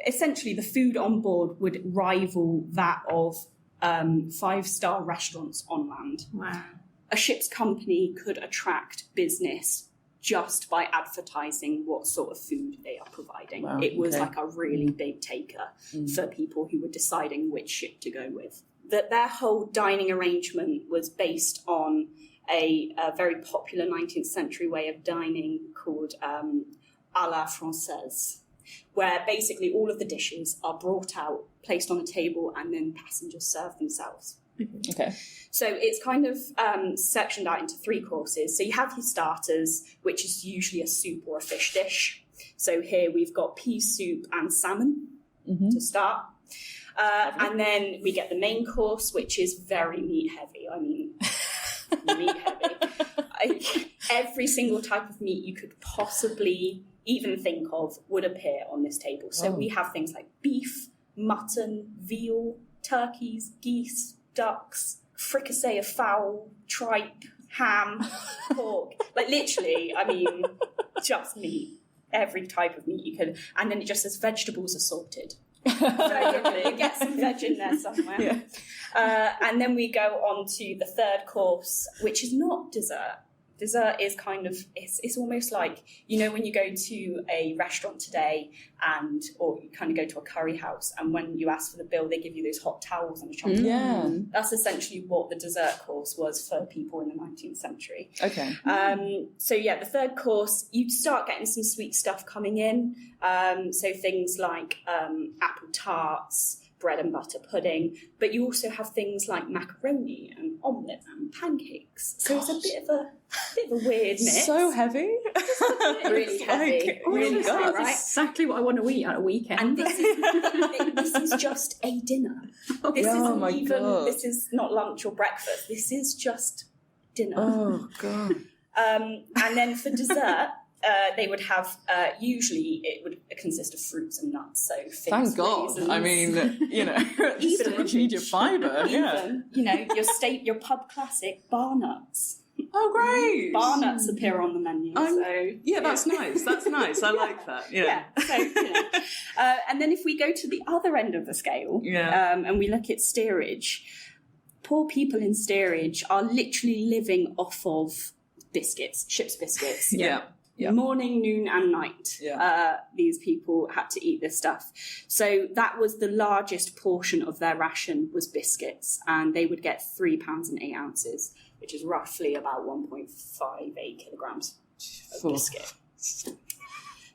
essentially the food on board would rival that of 5-star restaurants on land. Wow. A ship's company could attract business just by advertising what sort of food they are providing. Wow, it was okay. like a really big taker for people who were deciding which ship to go with. That their whole dining arrangement was based on a very popular 19th century way of dining called à la française, where basically all of the dishes are brought out, placed on a table, and then passengers serve themselves. Okay. So it's kind of sectioned out into 3 courses. So you have your starters, which is usually a soup or a fish dish. So here we've got pea soup and salmon to start. And then we get the main course, which is very meat heavy. I mean, meat heavy. Every single type of meat you could possibly even think of would appear on this table. So we have things like beef, mutton, veal, turkeys, geese, ducks, fricassee of fowl, tripe, ham, pork. Like literally, I mean, just meat. Every type of meat you could. And then it just says vegetables assorted. So you get some veg in there somewhere. Yeah. And then we go on to the 3rd course, which is not dessert. Dessert is kind of, it's almost like, you know, when you go to a restaurant today or you kind of go to a curry house, and when you ask for the bill, they give you those hot towels and a chocolate. Yeah. That's essentially what the dessert course was for people in the 19th century. Okay. So yeah, the 3rd course, you'd start getting some sweet stuff coming in. So things like apple tarts, bread and butter pudding, but you also have things like macaroni and omelette and pancakes. So it's a bit of a weird mix. So heavy. Really heavy. Really That's good. right? exactly what I want to eat at a weekend. And this is just a dinner. This my isn't God. This is not lunch or breakfast. This is just dinner. Oh, God. And then for dessert, they would have, usually it would consist of fruits and nuts. So figs, Thank God. raisins. I mean, you know, Even- you need your fibre. Yeah. Even, you know, your pub classic bar nuts. Oh, great. Bar nuts appear on the menu. Yeah, that's nice. That's nice. I like that. Yeah. So, you know. And then if we go to the other end of the scale, and we look at steerage, poor people in steerage are literally living off of biscuits, ship's biscuits. Yeah. Morning, noon, and night. These people had to eat this stuff. So that was the largest portion of their ration was biscuits, and they would get 3 pounds and 8 ounces, which is roughly about 1.58 kilograms of biscuit.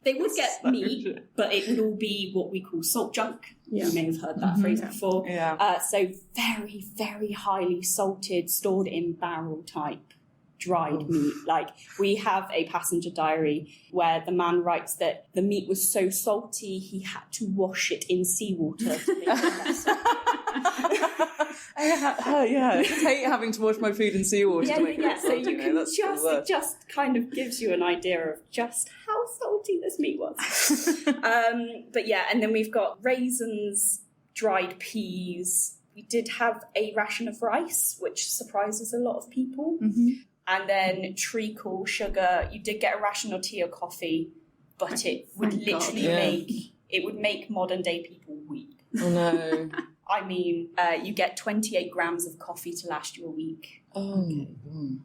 They would get meat, but it would all be what we call salt junk. You may have heard that phrase before. So very, very highly salted, stored in barrel type dried meat. Like, we have a passenger diary where the man writes that the meat was so salty he had to wash it in seawater to make it less salty. I just hate having to wash my food in seawater to make it So salty. you can That's the worst. it just kind of gives you an idea of just how salty this meat was. But yeah, and then we've got raisins, dried peas. We did have a ration of rice, which surprises a lot of people. And then treacle, sugar. You did get a ration of tea or coffee, but it would literally make modern day people weep. Oh, no. I mean, you get 28 grams of coffee to last you a week.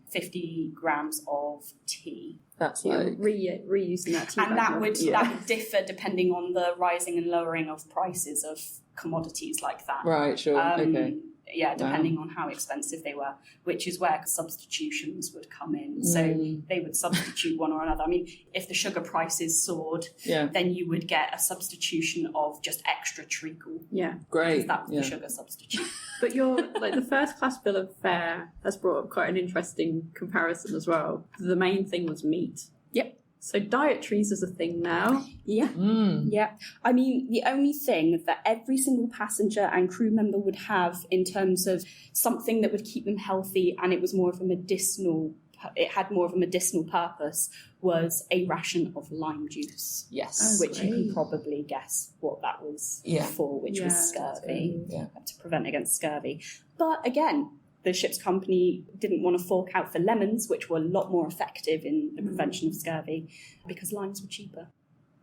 50 grams of tea. That's like... reusing that tea. And that would differ depending on the rising and lowering of prices of commodities like that. Right, sure, okay. Yeah, depending on how expensive they were, which is where substitutions would come in. So they would substitute one or another. I mean, if the sugar prices soared, then you would get a substitution of just extra treacle. Yeah. Great. Because that was the sugar substitute. But the first class bill of fare has brought up quite an interesting comparison as well. The main thing was meat. Yep. So dietaries is a thing now. Yeah. Yeah. I mean, the only thing that every single passenger and crew member would have in terms of something that would keep them healthy, and it was more of a medicinal it had more of a medicinal purpose, was a ration of lime juice. Yes. Which you can probably guess what that was for, which was scurvy, to prevent against scurvy. But again, the ship's company didn't want to fork out for lemons, which were a lot more effective in the prevention of scurvy, because limes were cheaper.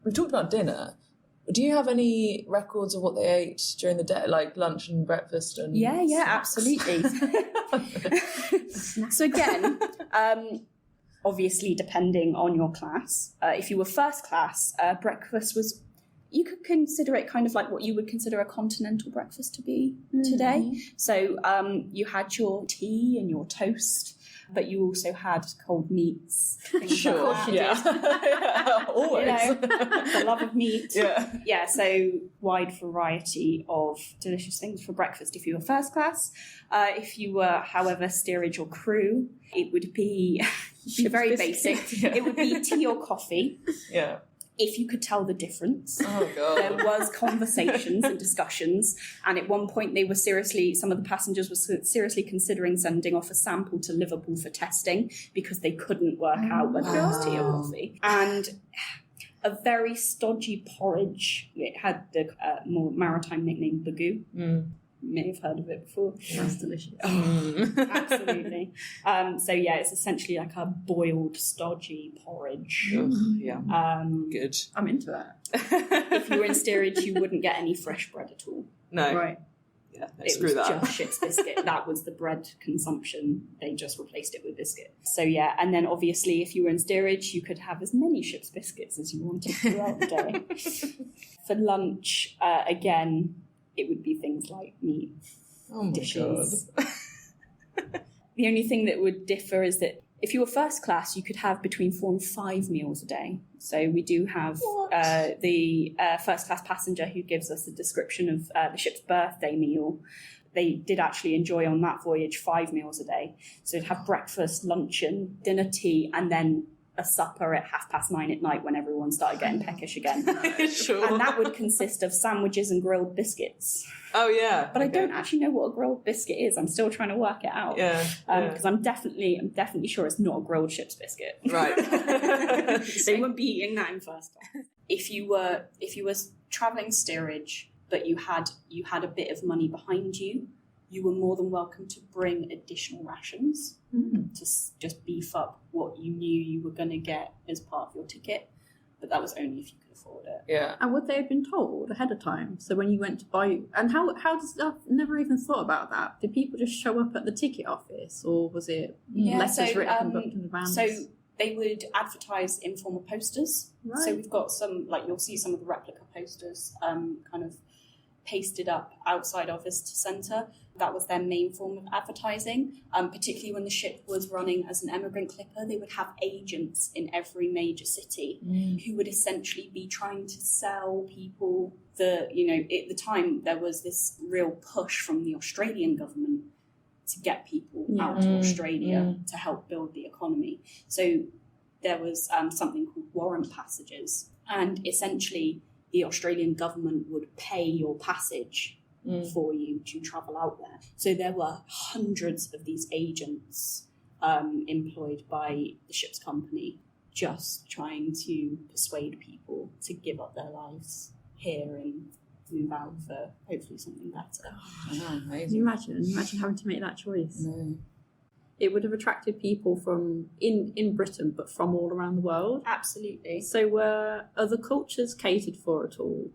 We've talked about dinner. Do you have any records of what they ate during the day, like lunch and breakfast? And Absolutely. So again, obviously depending on your class, if you were first class, breakfast was, you could consider it kind of like what you would consider a continental breakfast to be today. So you had your tea and your toast, but you also had cold meats. Sure, always. The love of meat. Yeah, so wide variety of delicious things for breakfast if you were first class. If you were, however, steerage or crew, it would be very basic. It would be tea or coffee. Yeah. If you could tell the difference. Oh, God. There was conversations and discussions, and at one point some of the passengers were seriously considering sending off a sample to Liverpool for testing because they couldn't work out whether it was tea or coffee. And a very stodgy porridge. It had the more maritime nickname Bagoo. You may have heard of it before. That's delicious. Absolutely. It's essentially like a boiled, stodgy porridge. Good. I'm into that. If you were in steerage, you wouldn't get any fresh bread at all. No. Right. Yeah, It was just ship's biscuit. That was the bread consumption. They just replaced it with biscuit. So and then obviously if you were in steerage, you could have as many ship's biscuits as you wanted throughout the day. For lunch, again, it would be things like meat dishes. The only thing that would differ is that if you were first class, you could have between 4 and 5 meals a day. So we do have the first class passenger who gives us a description of the ship's birthday meal. They did actually enjoy on that voyage 5 meals a day. So they'd have breakfast, luncheon, dinner, tea, and then a supper at 9:30 at night when everyone started getting peckish again. Sure. And that would consist of sandwiches and grilled biscuits. Oh, yeah. But I don't actually know what a grilled biscuit is. I'm still trying to work it out. Because I'm definitely sure it's not a grilled ship's biscuit. Right. They wouldn't be eating that in first class. If you were travelling steerage, but you had a bit of money behind you, you were more than welcome to bring additional rations to just beef up what you knew you were going to get as part of your ticket. But that was only if you could afford it. Yeah. And would they have been told ahead of time? So when you went to buy, and how does I've never even thought about that. Did people just show up at the ticket office, or was it letters written and booked in advance? So they would advertise in form of posters. Right. So we've got some, like you'll see some of the replica posters kind of pasted up outside our visitor centre. That was their main form of advertising, particularly when the ship was running as an emigrant clipper. They would have agents in every major city who would essentially be trying to sell people at the time there was this real push from the Australian government to get people out to Australia to help build the economy. So there was something called warrant passages, and essentially the Australian government would pay your passage for you to travel out there. So there were hundreds of these agents employed by the ship's company just trying to persuade people to give up their lives here and move out for hopefully something better. Can you imagine having to make that choice? No. It would have attracted people from in Britain, but from all around the world. Absolutely. So were other cultures catered for at all?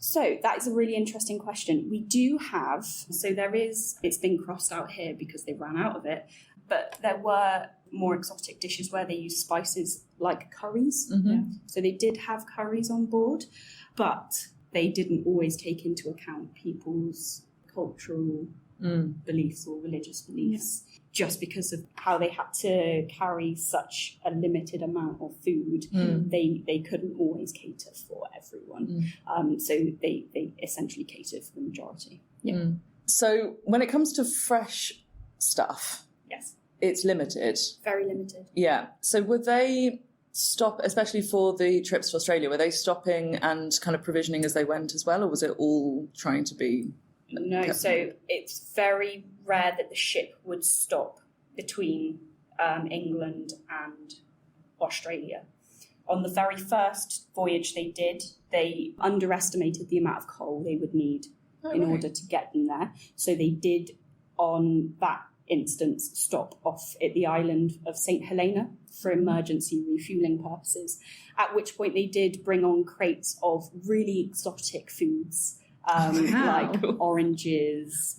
So that is a really interesting question. We do have, it's been crossed out here because they ran out of it, but there were more exotic dishes where they used spices like curries. So they did have curries on board, but they didn't always take into account people's cultural beliefs or religious beliefs. Just because of how they had to carry such a limited amount of food, they couldn't always cater for everyone. So they essentially catered for the majority. So when it comes to fresh stuff, yes, it's limited. Very limited. Yeah. So would they stop, especially for the trips to Australia, were they stopping and kind of provisioning as they went as well, or was it all trying to be... No, so it's very rare that the ship would stop between England and Australia. On the very first voyage they did, they underestimated the amount of coal they would need in order to get them there. So they did, on that instance, stop off at the island of St. Helena for emergency refueling purposes, at which point they did bring on crates of really exotic foods, like oranges,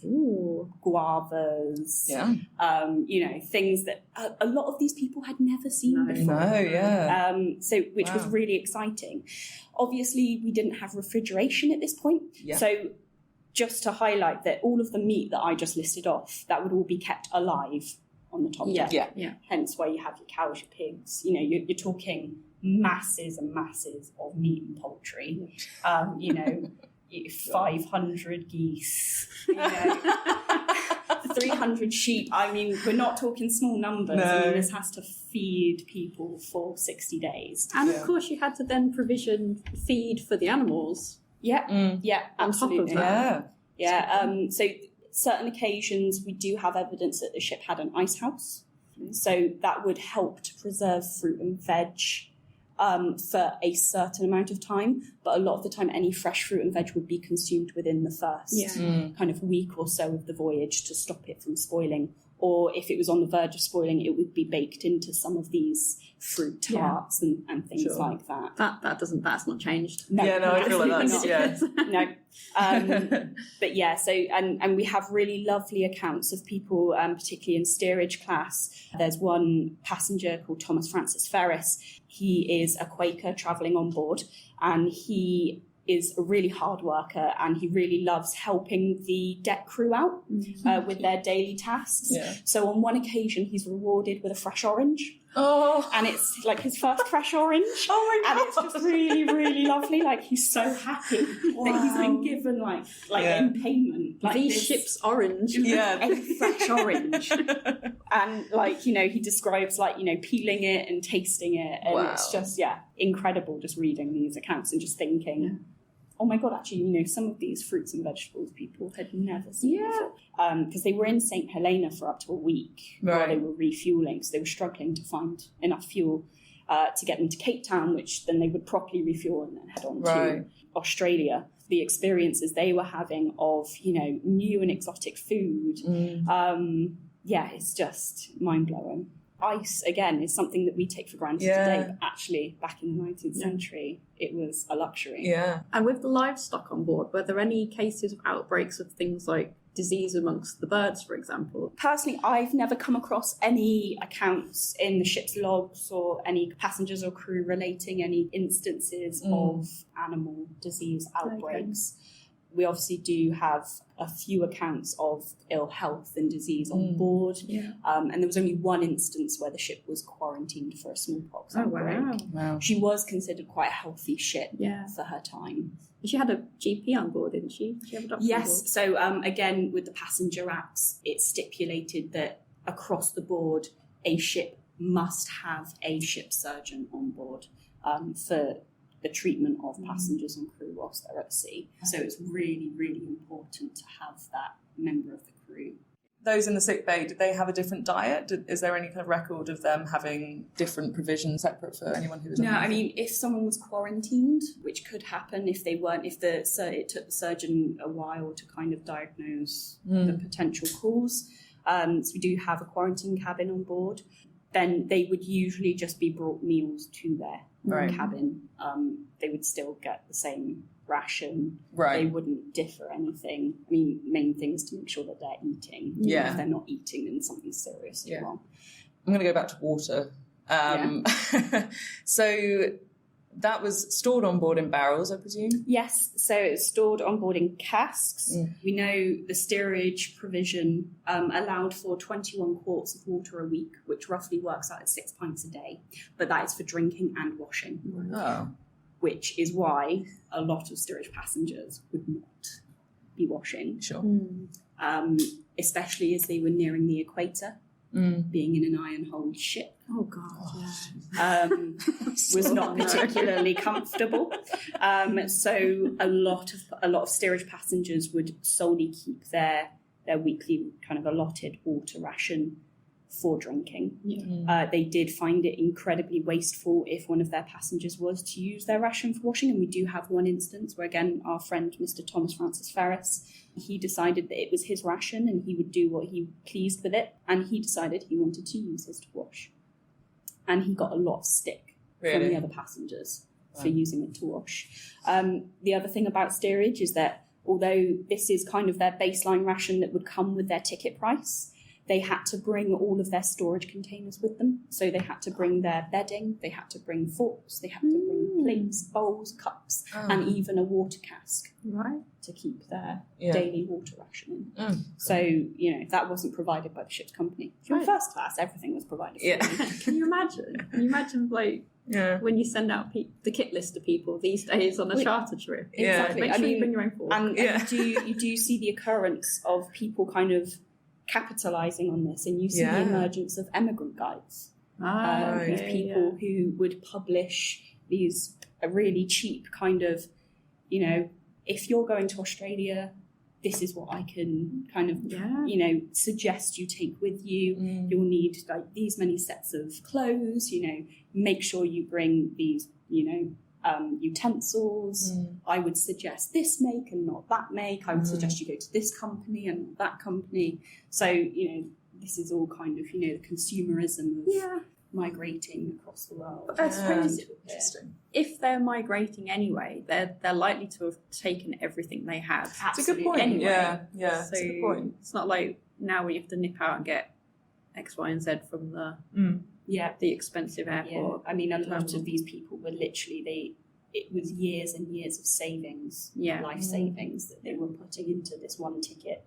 guavas, things that a lot of these people had never seen before. Which was really exciting. Obviously, we didn't have refrigeration at this point, so just to highlight that all of the meat that I just listed off, that would all be kept alive on the top deck. Hence why you have your cows, your pigs. You're talking masses and masses of meat and poultry. 500 geese, 300 sheep. I mean, we're not talking small numbers. No. I mean, this has to feed people for 60 days. And of course, you had to then provision feed for the animals. Absolutely. So certain occasions we do have evidence that the ship had an ice house. So that would help to preserve fruit and veg for a certain amount of time, but a lot of the time any fresh fruit and veg would be consumed within the first kind of week or so of the voyage to stop it from spoiling. Or if it was on the verge of spoiling, it would be baked into some of these fruit tarts and things like that. That's not changed. No, I feel like that's, no. But and we have really lovely accounts of people, particularly in steerage class. There's one passenger called Thomas Francis Ferris. He is a Quaker travelling on board, and he is a really hard worker, and he really loves helping the deck crew out with their daily tasks. So on one occasion, he's rewarded with a fresh orange. And it's like his first fresh orange. And it's just really, really lovely. Like, he's so happy that he's been given like in payment, like these ship's orange. A fresh orange. And he describes peeling it and tasting it, and it's just incredible just reading these accounts and just thinking, oh my God, actually, some of these fruits and vegetables people had never seen before. Because they were in St. Helena for up to a week while they were refueling. So they were struggling to find enough fuel to get them to Cape Town, which then they would properly refuel and then head on to Australia. The experiences they were having of, new and exotic food. It's just mind-blowing. Ice, again, is something that we take for granted today, but actually back in the 19th century, it was a luxury. And with the livestock on board, were there any cases of outbreaks of things like disease amongst the birds, for example? Personally, I've never come across any accounts in the ship's logs or any passengers or crew relating any instances of animal disease outbreaks. We obviously do have a few accounts of ill health and disease on board. And there was only one instance where the ship was quarantined for a smallpox outbreak. Wow. She was considered quite a healthy ship for her time. She had a GP on board, didn't she? Did she have a doctor on board? So again, with the Passenger Acts, it's stipulated that across the board, a ship must have a ship surgeon on board for the treatment of passengers and crew whilst they're at sea. So it's really, really important to have that member of the crew. Those in the sick bay, did they have a different diet? Is there any kind of record of them having different provisions separate for anyone who was No, I mean, if someone was quarantined, which could happen if they weren't, it took the surgeon a while to kind of diagnose the potential cause. So we do have a quarantine cabin on board. Then they would usually just be brought meals to their cabin. They would still get the same ration. They wouldn't differ anything. I mean, main thing is to make sure that they're eating. If they're not eating, then something's seriously wrong. I'm going to go back to water. So that was stored on board in barrels, I presume? Yes, so it's stored on board in casks. We know the steerage provision allowed for 21 quarts of water a week, which roughly works out at 6 pints a day. But that is for drinking and washing. Which is why a lot of steerage passengers would not be washing. Especially as they were nearing the equator. Being in an iron-hulled ship. Oh, God, was not particularly comfortable. So a lot of steerage passengers would solely keep their weekly kind of allotted water ration for drinking. They did find it incredibly wasteful if one of their passengers was to use their ration for washing, and we do have one instance where, again, our friend Mr. Thomas Francis Ferris, he decided that it was his ration and he would do what he pleased with it, and he decided he wanted to use his to wash. And he got a lot of stick from the other passengers for using it to wash. The other thing about steerage is that although this is kind of their baseline ration that would come with their ticket price, they had to bring all of their storage containers with them. So they had to bring their bedding, they had to bring forks, they had to bring plates, bowls, cups, and even a water cask to keep their daily water rationing. So, that wasn't provided by the ship's company. If you're first class, everything was provided for you. Can you imagine? Like, when you send out the kit list to people these days on a charter trip? Exactly. Make sure you bring your own fork. And you do see the occurrence of people kind of capitalising on this, and you see the emergence of emigrant guides. These people who would publish these really cheap kind of, if you're going to Australia, this is what I can kind of, suggest you take with you. You'll need like these many sets of clothes, make sure you bring these, utensils. I would suggest this make and not that make. I would suggest you go to this company and not that company. So, this is all kind of, the consumerism of migrating across the world. But I suppose if they're migrating anyway, they're likely to have taken everything they had. That's a good point. Anyway. Yeah, So that's a good point. It's not like now we have to nip out and get X, Y, and Z from the expensive airport. I mean, a lot of these people were literally, it was years and years of savings, life savings that they were putting into this one ticket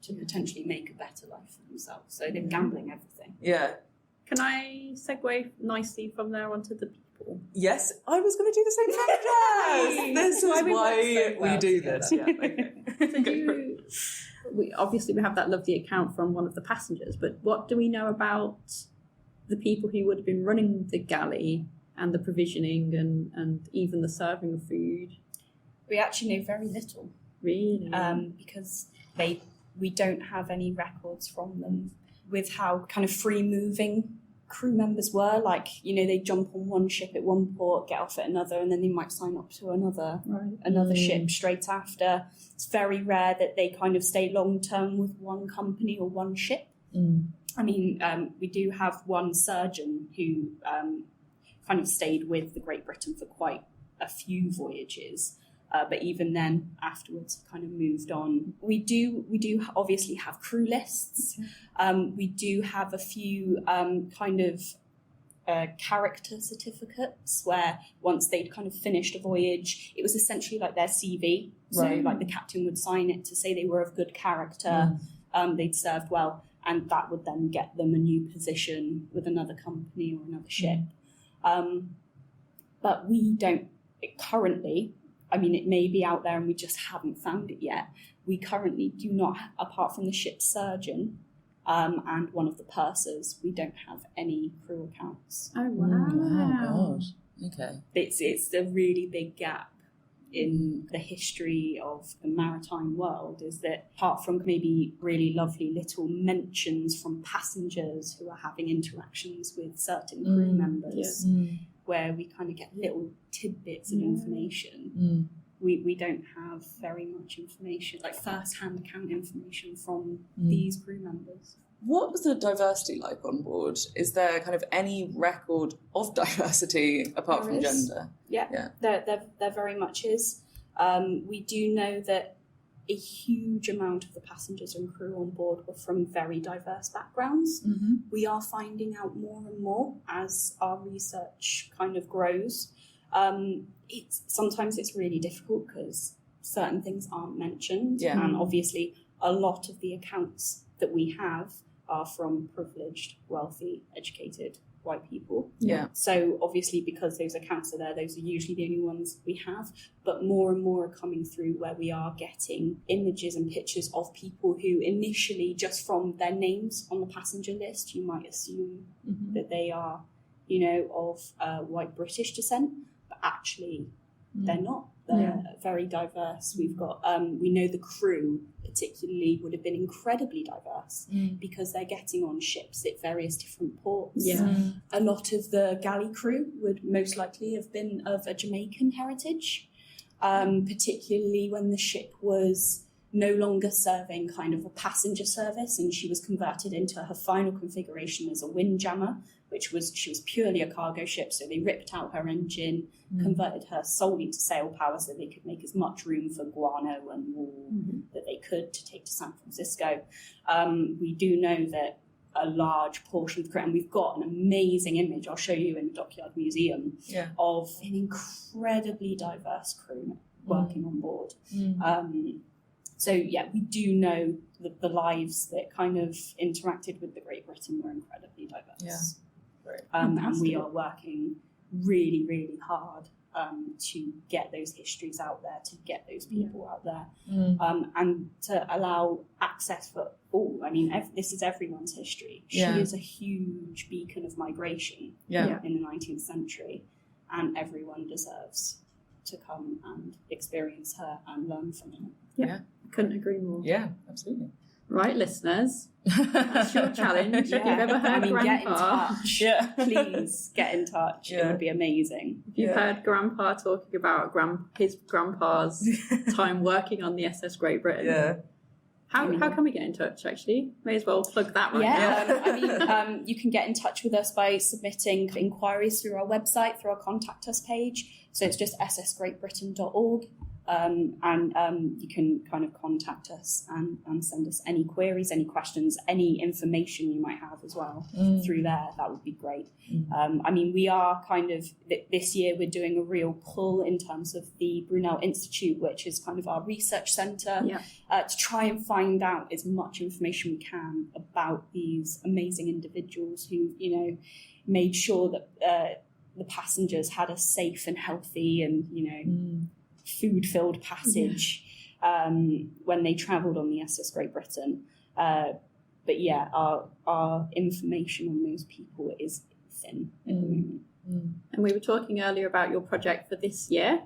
to potentially make a better life for themselves. So they're gambling everything. Yeah. Can I segue nicely from there onto the people? Yes, I was going to do the same thing. Yes, this is why we do this. Yeah, okay. We have that lovely account from one of the passengers, but what do we know about the people who would have been running the galley and the provisioning and even the serving of food? We actually know very little. Really? Because we don't have any records from them with how kind of free-moving crew members were. Like, they jump on one ship at one port, get off at another, and then they might sign up to another ship straight after. It's very rare that they kind of stay long-term with one company or one ship. I mean, we do have one surgeon who kind of stayed with the Great Britain for quite a few voyages. But even then, afterwards, kind of moved on. We do obviously have crew lists. We do have a few kind of character certificates where once they'd kind of finished a voyage, it was essentially like their CV. So like the captain would sign it to say they were of good character, they'd served well, and that would then get them a new position with another company or another ship. But we don't currently... I mean, it may be out there and we just haven't found it yet. We currently do not, apart from the ship's surgeon and one of the pursers, we don't have any crew accounts. Oh, wow. Oh, God. Okay. It's a really big gap in the history of the maritime world, is that apart from maybe really lovely little mentions from passengers who are having interactions with certain crew members, where we kind of get little tidbits of information. We don't have very much information, like first-hand account information from these crew members. What was the diversity like on board? Is there kind of any record of diversity apart from gender? Yeah. There very much is. We do know that a huge amount of the passengers and crew on board were from very diverse backgrounds. We are finding out more and more as our research kind of grows. Sometimes it's really difficult because certain things aren't mentioned, and obviously a lot of the accounts that we have are from privileged, wealthy, educated white people. So obviously because those accounts are there, those are usually the only ones we have, but more and more are coming through where we are getting images and pictures of people who initially, just from their names on the passenger list, you might assume that they are, of white British descent, but actually they're not. They're very diverse. We've got, we know the crew particularly would have been incredibly diverse because they're getting on ships at various different ports. Yeah. A lot of the galley crew would most likely have been of a Jamaican heritage, particularly when the ship was no longer serving kind of a passenger service and she was converted into her final configuration as a windjammer, which was, she was purely a cargo ship, so they ripped out her engine, converted her solely to sail power so they could make as much room for guano and wool that they could to take to San Francisco. We do know that a large portion of the crew, and we've got an amazing image, I'll show you in the Dockyard Museum, of an incredibly diverse crew working on board. So yeah, we do know that the lives that kind of interacted with the Great Britain were incredibly diverse. And we are working really, really hard to get those histories out there, to get those people out there, and to allow access for all. I mean, this is everyone's history. She is a huge beacon of migration in the 19th century, and everyone deserves to come and experience her and learn from her. Yeah. Couldn't agree more. Yeah, absolutely. Right, listeners, that's your challenge. If you've ever heard Grandpa, get in touch. Please get in touch. It would be amazing. If you've heard Grandpa talking about his grandpa's time working on the SS Great Britain, how can we get in touch, actually? May as well plug that right now. I mean, you can get in touch with us by submitting inquiries through our website, through our contact us page. So it's just ssgreatbritain.org. You can kind of contact us and send us any queries, any questions, any information you might have as well through there. That would be great. I mean, we are kind of, this year we're doing a real pull in terms of the Brunel Institute, which is kind of our research centre, to try and find out as much information we can about these amazing individuals who, you know, made sure that the passengers had a safe and healthy and, you know, food-filled passage when they travelled on the SS Great Britain. But yeah, our information on those people is thin at the moment. And we were talking earlier about your project for this year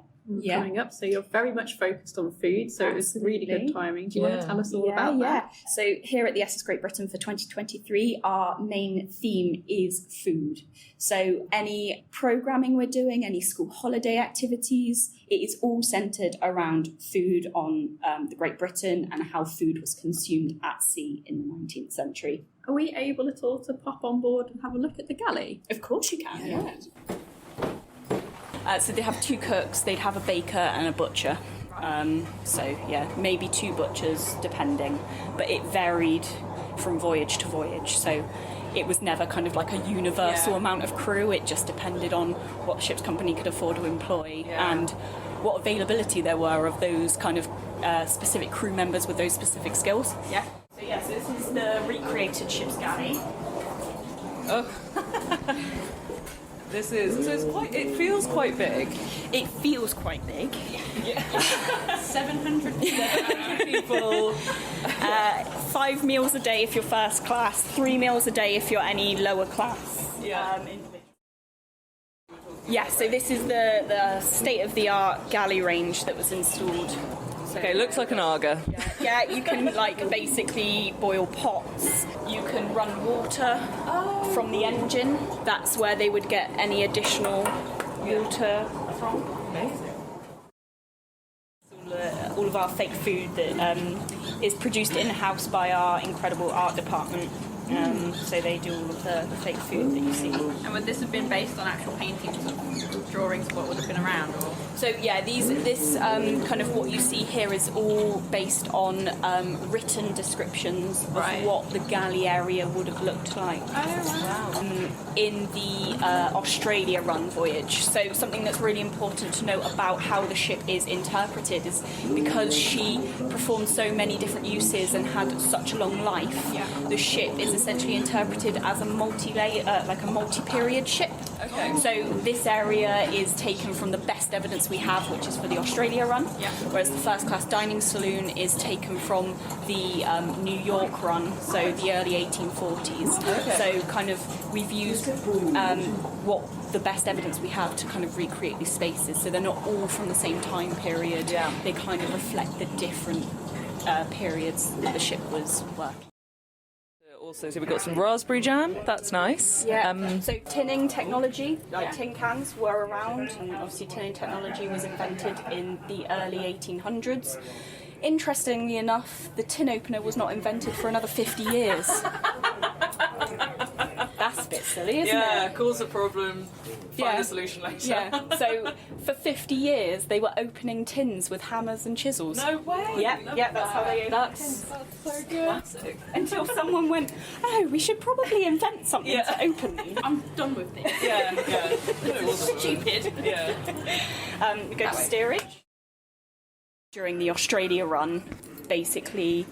coming up, so you're very much focused on food, so it was really good timing. Do you want to tell us all about that? So here at the SS Great Britain for 2023, our main theme is food. So any programming we're doing, any school holiday activities, it is all centred around food on the Great Britain and how food was consumed at sea in the 19th century. Are we able at all to pop on board and have a look at the galley? Of course you can, so they have 2 cooks, they'd have a baker and a butcher. So yeah, maybe 2 butchers depending, but it varied from voyage to voyage. So it was never kind of like a universal amount of crew. It just depended on what the ship's company could afford to employ and what availability there were of those kind of specific crew members with those specific skills. So this is the recreated ship's galley. This is, so it's quite, it feels quite big. It feels quite big. 700 people. 5 meals a day if you're first class, 3 meals a day if you're any lower class. So this is the state-of-the-art galley range that was installed. Okay, looks like an Arga. Yeah, you can like basically boil pots. You can run water from the engine. That's where they would get any additional water from. Amazing. All of our fake food that is produced in-house by our incredible art department. So they do all of the fake food that you see. And would this have been based on actual paintings or drawings of what would have been around? Or? So yeah, this kind of what you see here is all based on written descriptions of what the galley area would have looked like in the Australia run voyage. So something that's really important to note about how the ship is interpreted is because she performed so many different uses and had such a long life, the ship is essentially interpreted as a multi-period ship. Okay. So this area is taken from the best evidence we have, which is for the Australia run, whereas the first class dining saloon is taken from the New York run, so the early 1840s. So kind of we've used what the best evidence we have to kind of recreate these spaces, so they're not all from the same time period. They kind of reflect the different periods that the ship was working. Also, so we've got some raspberry jam. That's nice. So tinning technology, like tin cans, were around, and obviously tinning technology was invented in the early 1800s. Interestingly enough, the tin opener was not invented for another 50 years. That's a bit silly, isn't it? Yeah, cause a problem, find a solution later. Yeah, so for 50 years they were opening tins with hammers and chisels. No way! Yeah, that's how they opened tins. That's so good. Classic. Until someone went, oh, we should probably invent something to open them. I'm done with this. Yeah. This is stupid. We go to steerage. During the Australia run, basically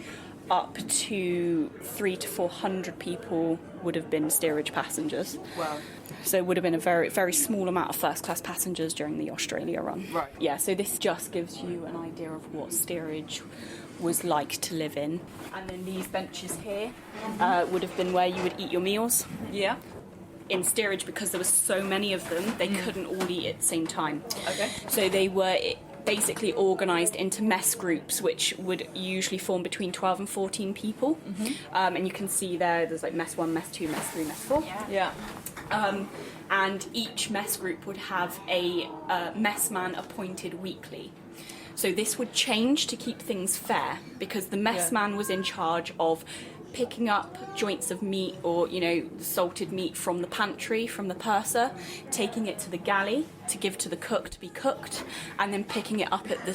up to 300 to 400 people would have been steerage passengers. Wow. So it would have been a very, very small amount of first-class passengers during the Australia run. Right. Yeah, so this just gives you an idea of what steerage was like to live in. And then these benches here would have been where you would eat your meals. Yeah. In steerage, because there were so many of them, they couldn't all eat at the same time. Okay. So they were basically organised into mess groups, which would usually form between 12 and 14 people. And you can see there's like mess 1, mess 2, mess 3, mess 4. Yeah. And each mess group would have a messman appointed weekly. So this would change to keep things fair, because the messman was in charge of picking up joints of meat or, salted meat from the pantry, from the purser, taking it to the galley to give to the cook to be cooked, and then picking it up at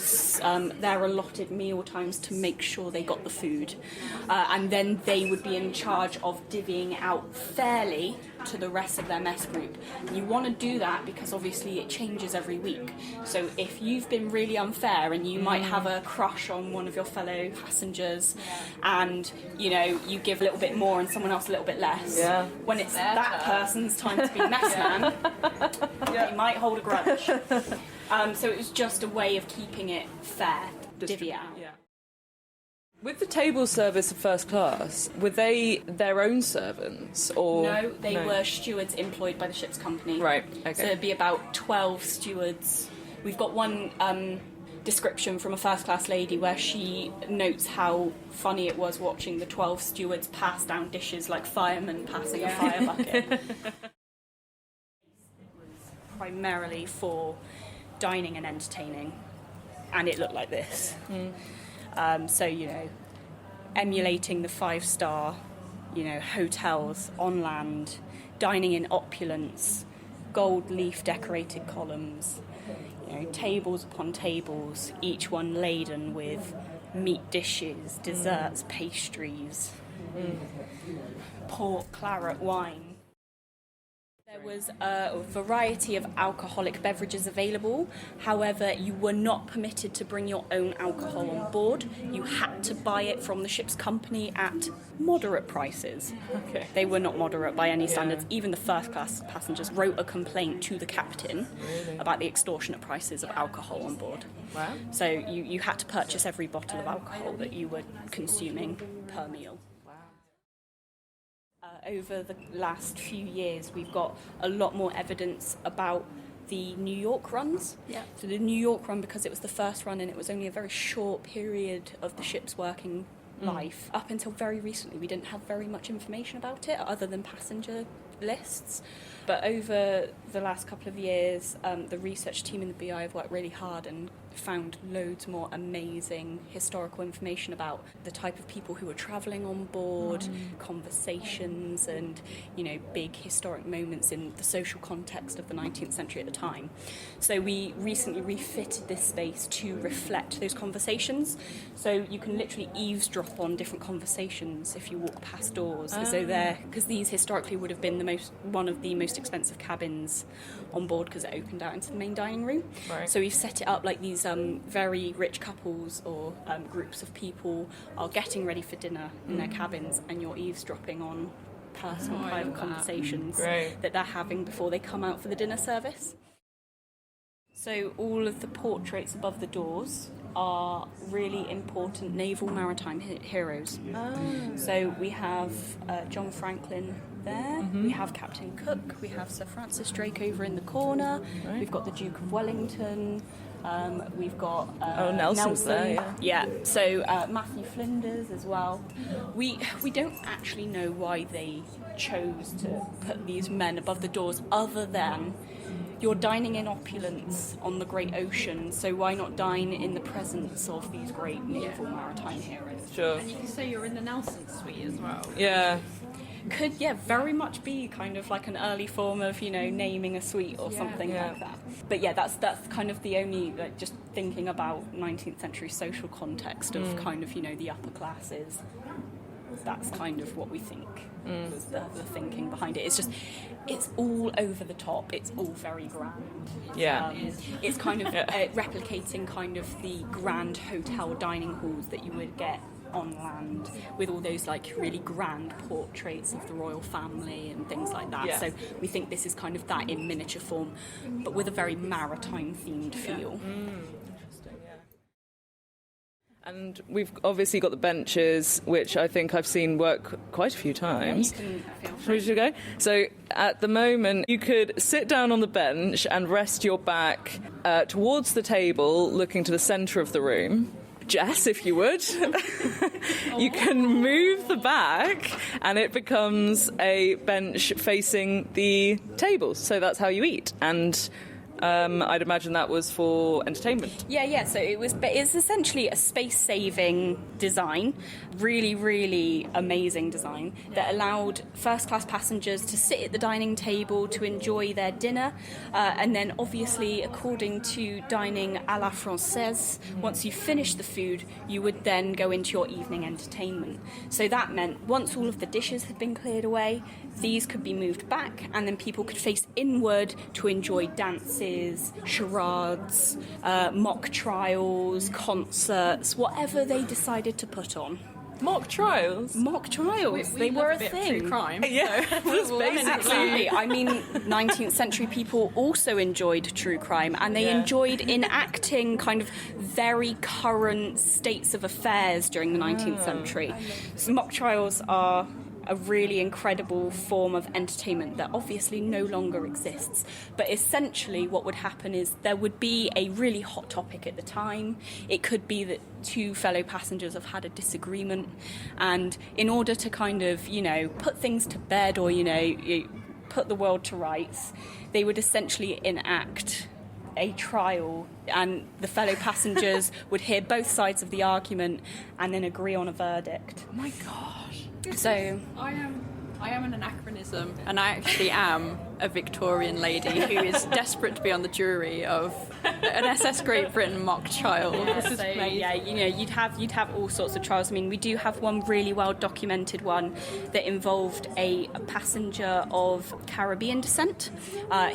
their allotted meal times to make sure they got the food. And then they would be in charge of divvying out fairly to the rest of their mess group. You want to do that because obviously it changes every week. So if you've been really unfair and you might have a crush on one of your fellow passengers and, you give a little bit more and someone else a little bit less, when it's that person's time to be messman, they might hold a grudge. So it was just a way of keeping it fair, divvy it out. Yeah. With the table service of first class, were they their own servants, or...? No, they were stewards employed by the ship's company. Right, okay. So it'd be about 12 stewards. We've got one description from a first class lady where she notes how funny it was watching the 12 stewards pass down dishes like firemen passing a fire bucket. It was primarily for dining and entertaining, and it looked like this. So, emulating the 5-star, hotels on land, dining in opulence, gold leaf decorated columns, tables upon tables, each one laden with meat dishes, desserts, pastries, port, claret, wine. There was a variety of alcoholic beverages available. However, you were not permitted to bring your own alcohol on board. You had to buy it from the ship's company at moderate prices. Okay. They were not moderate by any standards. Even the first-class passengers wrote a complaint to the captain about the extortionate prices of alcohol on board. Wow. So you had to purchase every bottle of alcohol that you were consuming per meal. Over the last few years, we've got a lot more evidence about the New York runs. Yeah. So the New York run, because it was the first run and it was only a very short period of the ship's working life, up until very recently we didn't have very much information about it other than passenger lists. But over the last couple of years, the research team in the BI have worked really hard and found loads more amazing historical information about the type of people who were travelling on board, conversations and, big historic moments in the social context of the 19th century at the time. So we recently refitted this space to reflect those conversations. So you can literally eavesdrop on different conversations if you walk past doors, as though because these historically would have been one of the most expensive cabins on board because it opened out into the main dining room. Right. So we've set it up like these very rich couples or groups of people are getting ready for dinner in their cabins, and you're eavesdropping on personal private conversations that they're having before they come out for the dinner service. So all of the portraits above the doors are really important naval maritime heroes. So we have John Franklin there, we have Captain Cook, we have Sir Francis Drake over in the corner, we've got the Duke of Wellington, we've got Nelson's Nelson. there, yeah. So Matthew Flinders as well. We don't actually know why they chose to put these men above the doors, other than you're dining in opulence on the great ocean, so why not dine in the presence of these great naval maritime heroes? Sure. And you can say you're in the Nelson suite as well. Yeah. Could, very much be kind of like an early form of, naming a suite or something like that. But that's kind of the only, just thinking about 19th century social context of kind of, the upper classes. That's kind of what we think was the thinking behind it. It's just, it's all over the top. It's all very grand. Yeah. It's kind of replicating kind of the grand hotel dining halls that you would get on land, with all those really grand portraits of the royal family and things like that. Yeah. So we think this is kind of that in miniature form, but with a very maritime themed feel. And we've obviously got the benches, which I think I've seen work quite a few times. Shall we go? So at the moment, you could sit down on the bench and rest your back towards the table, looking to the centre of the room. Jess, if you would, you can move the back and it becomes a bench facing the tables. So that's how you eat. And I'd imagine that was for entertainment. Yeah. So it's essentially a space-saving design, really, really amazing design that allowed first-class passengers to sit at the dining table to enjoy their dinner, and then obviously, according to dining à la française, once you finish the food, you would then go into your evening entertainment. So that meant once all of the dishes had been cleared away, these could be moved back, and then people could face inward to enjoy dances, charades, mock trials, concerts, whatever they decided to put on. Mock trials? Mock trials. They were a thing. True crime. Yeah, So Absolutely. I mean, 19th century people also enjoyed true crime, and they enjoyed enacting kind of very current states of affairs during the 19th century. So mock trials are a really incredible form of entertainment that obviously no longer exists. But essentially what would happen is there would be a really hot topic at the time. It could be that two fellow passengers have had a disagreement, and in order to kind of, put things to bed or, put the world to rights, they would essentially enact a trial, and the fellow passengers would hear both sides of the argument and then agree on a verdict. Oh my gosh. So I am an anachronism, and I actually am a Victorian lady who is desperate to be on the jury of an SS Great Britain mock trial. This is amazing. You'd have all sorts of trials. I mean, we do have one really well documented one that involved a passenger of Caribbean descent.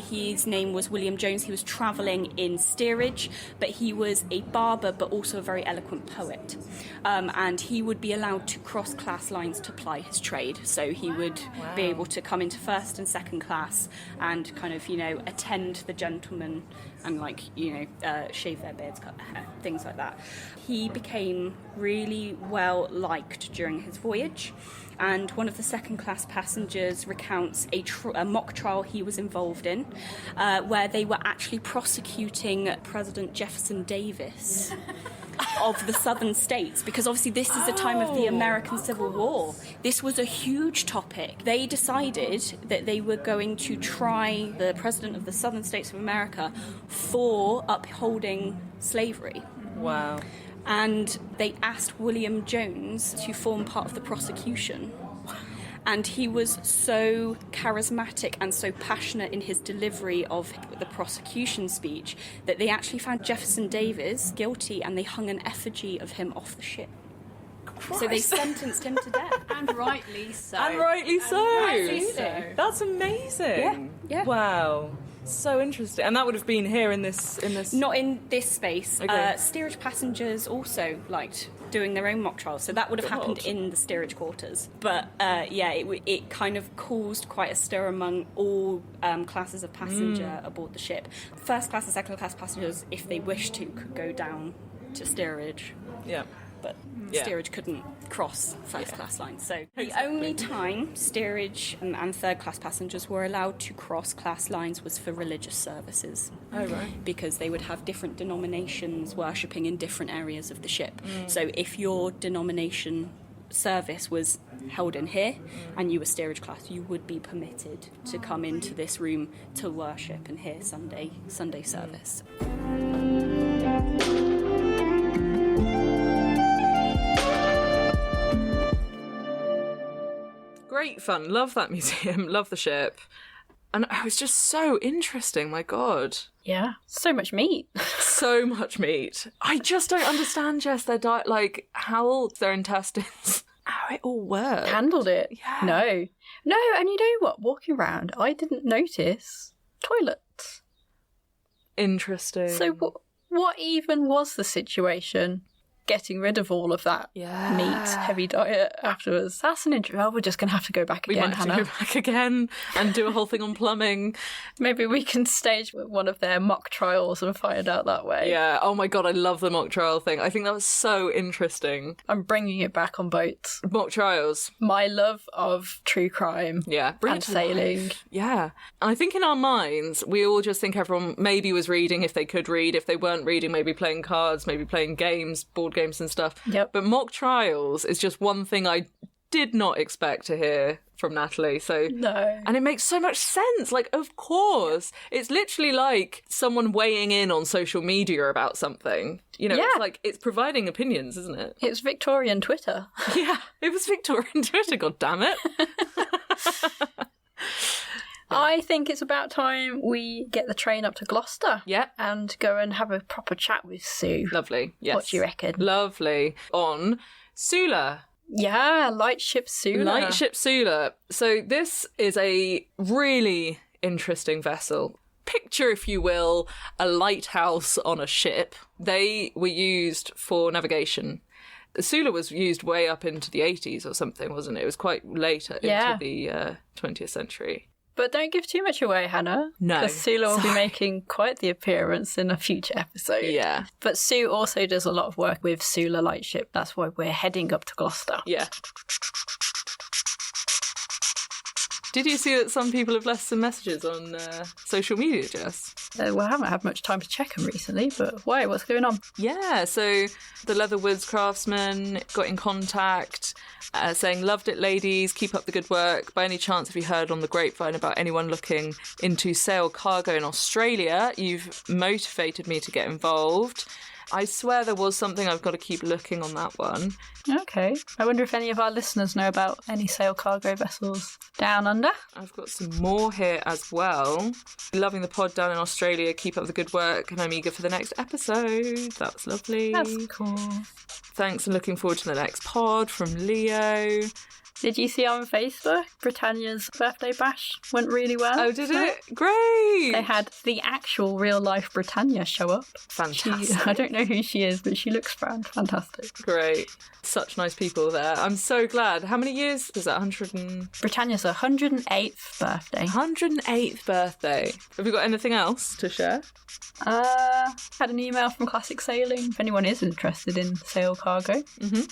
His name was William Jones. He was travelling in steerage, but he was a barber, but also a very eloquent poet. And he would be allowed to cross class lines to ply his trade. So he would be able to come into first and second class and kind of, attend the gentlemen and shave their beards, cut their hair, things like that. He became really well liked during his voyage, and one of the second class passengers recounts a mock trial he was involved in, where they were actually prosecuting President Jefferson Davis of the southern states, because obviously this is the time of the American Civil War. This was a huge topic. They decided that they were going to try the president of the southern states of America for upholding slavery. Wow. And they asked William Jones to form part of the prosecution. And he was so charismatic and so passionate in his delivery of the prosecution speech that they actually found Jefferson Davis guilty, and they hung an effigy of him off the ship. Christ. So they sentenced him to death. And rightly so. And rightly so. Rightly so. That's amazing. Yeah. Wow. So interesting. And that would have been here in this... Not in this space. Okay. Steerage passengers also liked doing their own mock trials, so that would have happened in the steerage quarters. But it kind of caused quite a stir among all classes of passenger aboard the ship. First class and second class passengers, if they wished to, could go down to steerage. Yeah. But steerage couldn't cross first class lines. So the only time steerage and third class passengers were allowed to cross class lines was for religious services. Oh, right. Because they would have different denominations worshipping in different areas of the ship. So if your denomination service was held in here and you were steerage class, you would be permitted to come into this room to worship and hear Sunday service. Great fun. Love that museum. Love the ship. And it was just so interesting, my God. Yeah. So much meat. So much meat. I just don't understand, Jess, their diet, like, how their intestines, how it all works. Handled it. Yeah. No, and you know what? Walking around, I didn't notice toilets. Interesting. So what even was the situation? Getting rid of all of that meat, heavy diet afterwards. That's an interesting... Oh, we're just going to have to go back again, We might have Hannah. to go back again and do a whole thing on plumbing. Maybe we can stage one of their mock trials and find out that way. Yeah. Oh my God, I love the mock trial thing. I think that was so interesting. I'm bringing it back on boats. Mock trials. My love of true crime. Yeah. Bring and it to sailing. life. Yeah. And I think in our minds, we all just think everyone maybe was reading if they could read. If they weren't reading, maybe playing cards, maybe playing games, board games and stuff. Yep. But mock trials is just one thing I did not expect to hear from Natalie. So No. And it makes so much sense. Like, of course. It's literally like someone weighing in on social media about something. You know, it's like, it's providing opinions, isn't it? It's Victorian Twitter. Yeah, it was Victorian Twitter, god damn it. I think it's about time we get the train up to Gloucester. Yeah. And go and have a proper chat with Sue. Lovely, yes. What do you reckon? Lovely. On Sula. Yeah, Lightship Sula. Lightship Sula. So this is a really interesting vessel. Picture, if you will, a lighthouse on a ship. They were used for navigation. Sula was used way up into the 80s or something, wasn't it? It was quite later into the 20th century. But don't give too much away, Hannah. No. Because Sula will be making quite the appearance in a future episode. Yeah. But Sue also does a lot of work with Sula Lightship. That's why we're heading up to Gloucester. Yeah. Did you see that some people have left some messages on social media, Jess? Well, I haven't had much time to check them recently, but why? What's going on? Yeah, so the Leatherwoods craftsman got in contact saying, loved it, ladies, keep up the good work. By any chance, have you heard on the grapevine about anyone looking into sail cargo in Australia? You've motivated me to get involved. I swear there was something. I've got to keep looking on that one. Okay. I wonder if any of our listeners know about any sail cargo vessels down under. I've got some more here as well. Loving the pod down in Australia. Keep up the good work. And I'm eager for the next episode. That was lovely. That's cool. Thanks and looking forward to the next pod from Leo. Did you see on Facebook, Britannia's birthday bash went really well? Oh, did it? Great! They had the actual real-life Britannia show up. Fantastic. I don't know who she is, but she looks fantastic. Great. Such nice people there. I'm so glad. How many years was that? 100 and... Britannia's 108th birthday. 108th birthday. Have you got anything else to share? Had an email from Classic Sailing. If anyone is interested in sail cargo,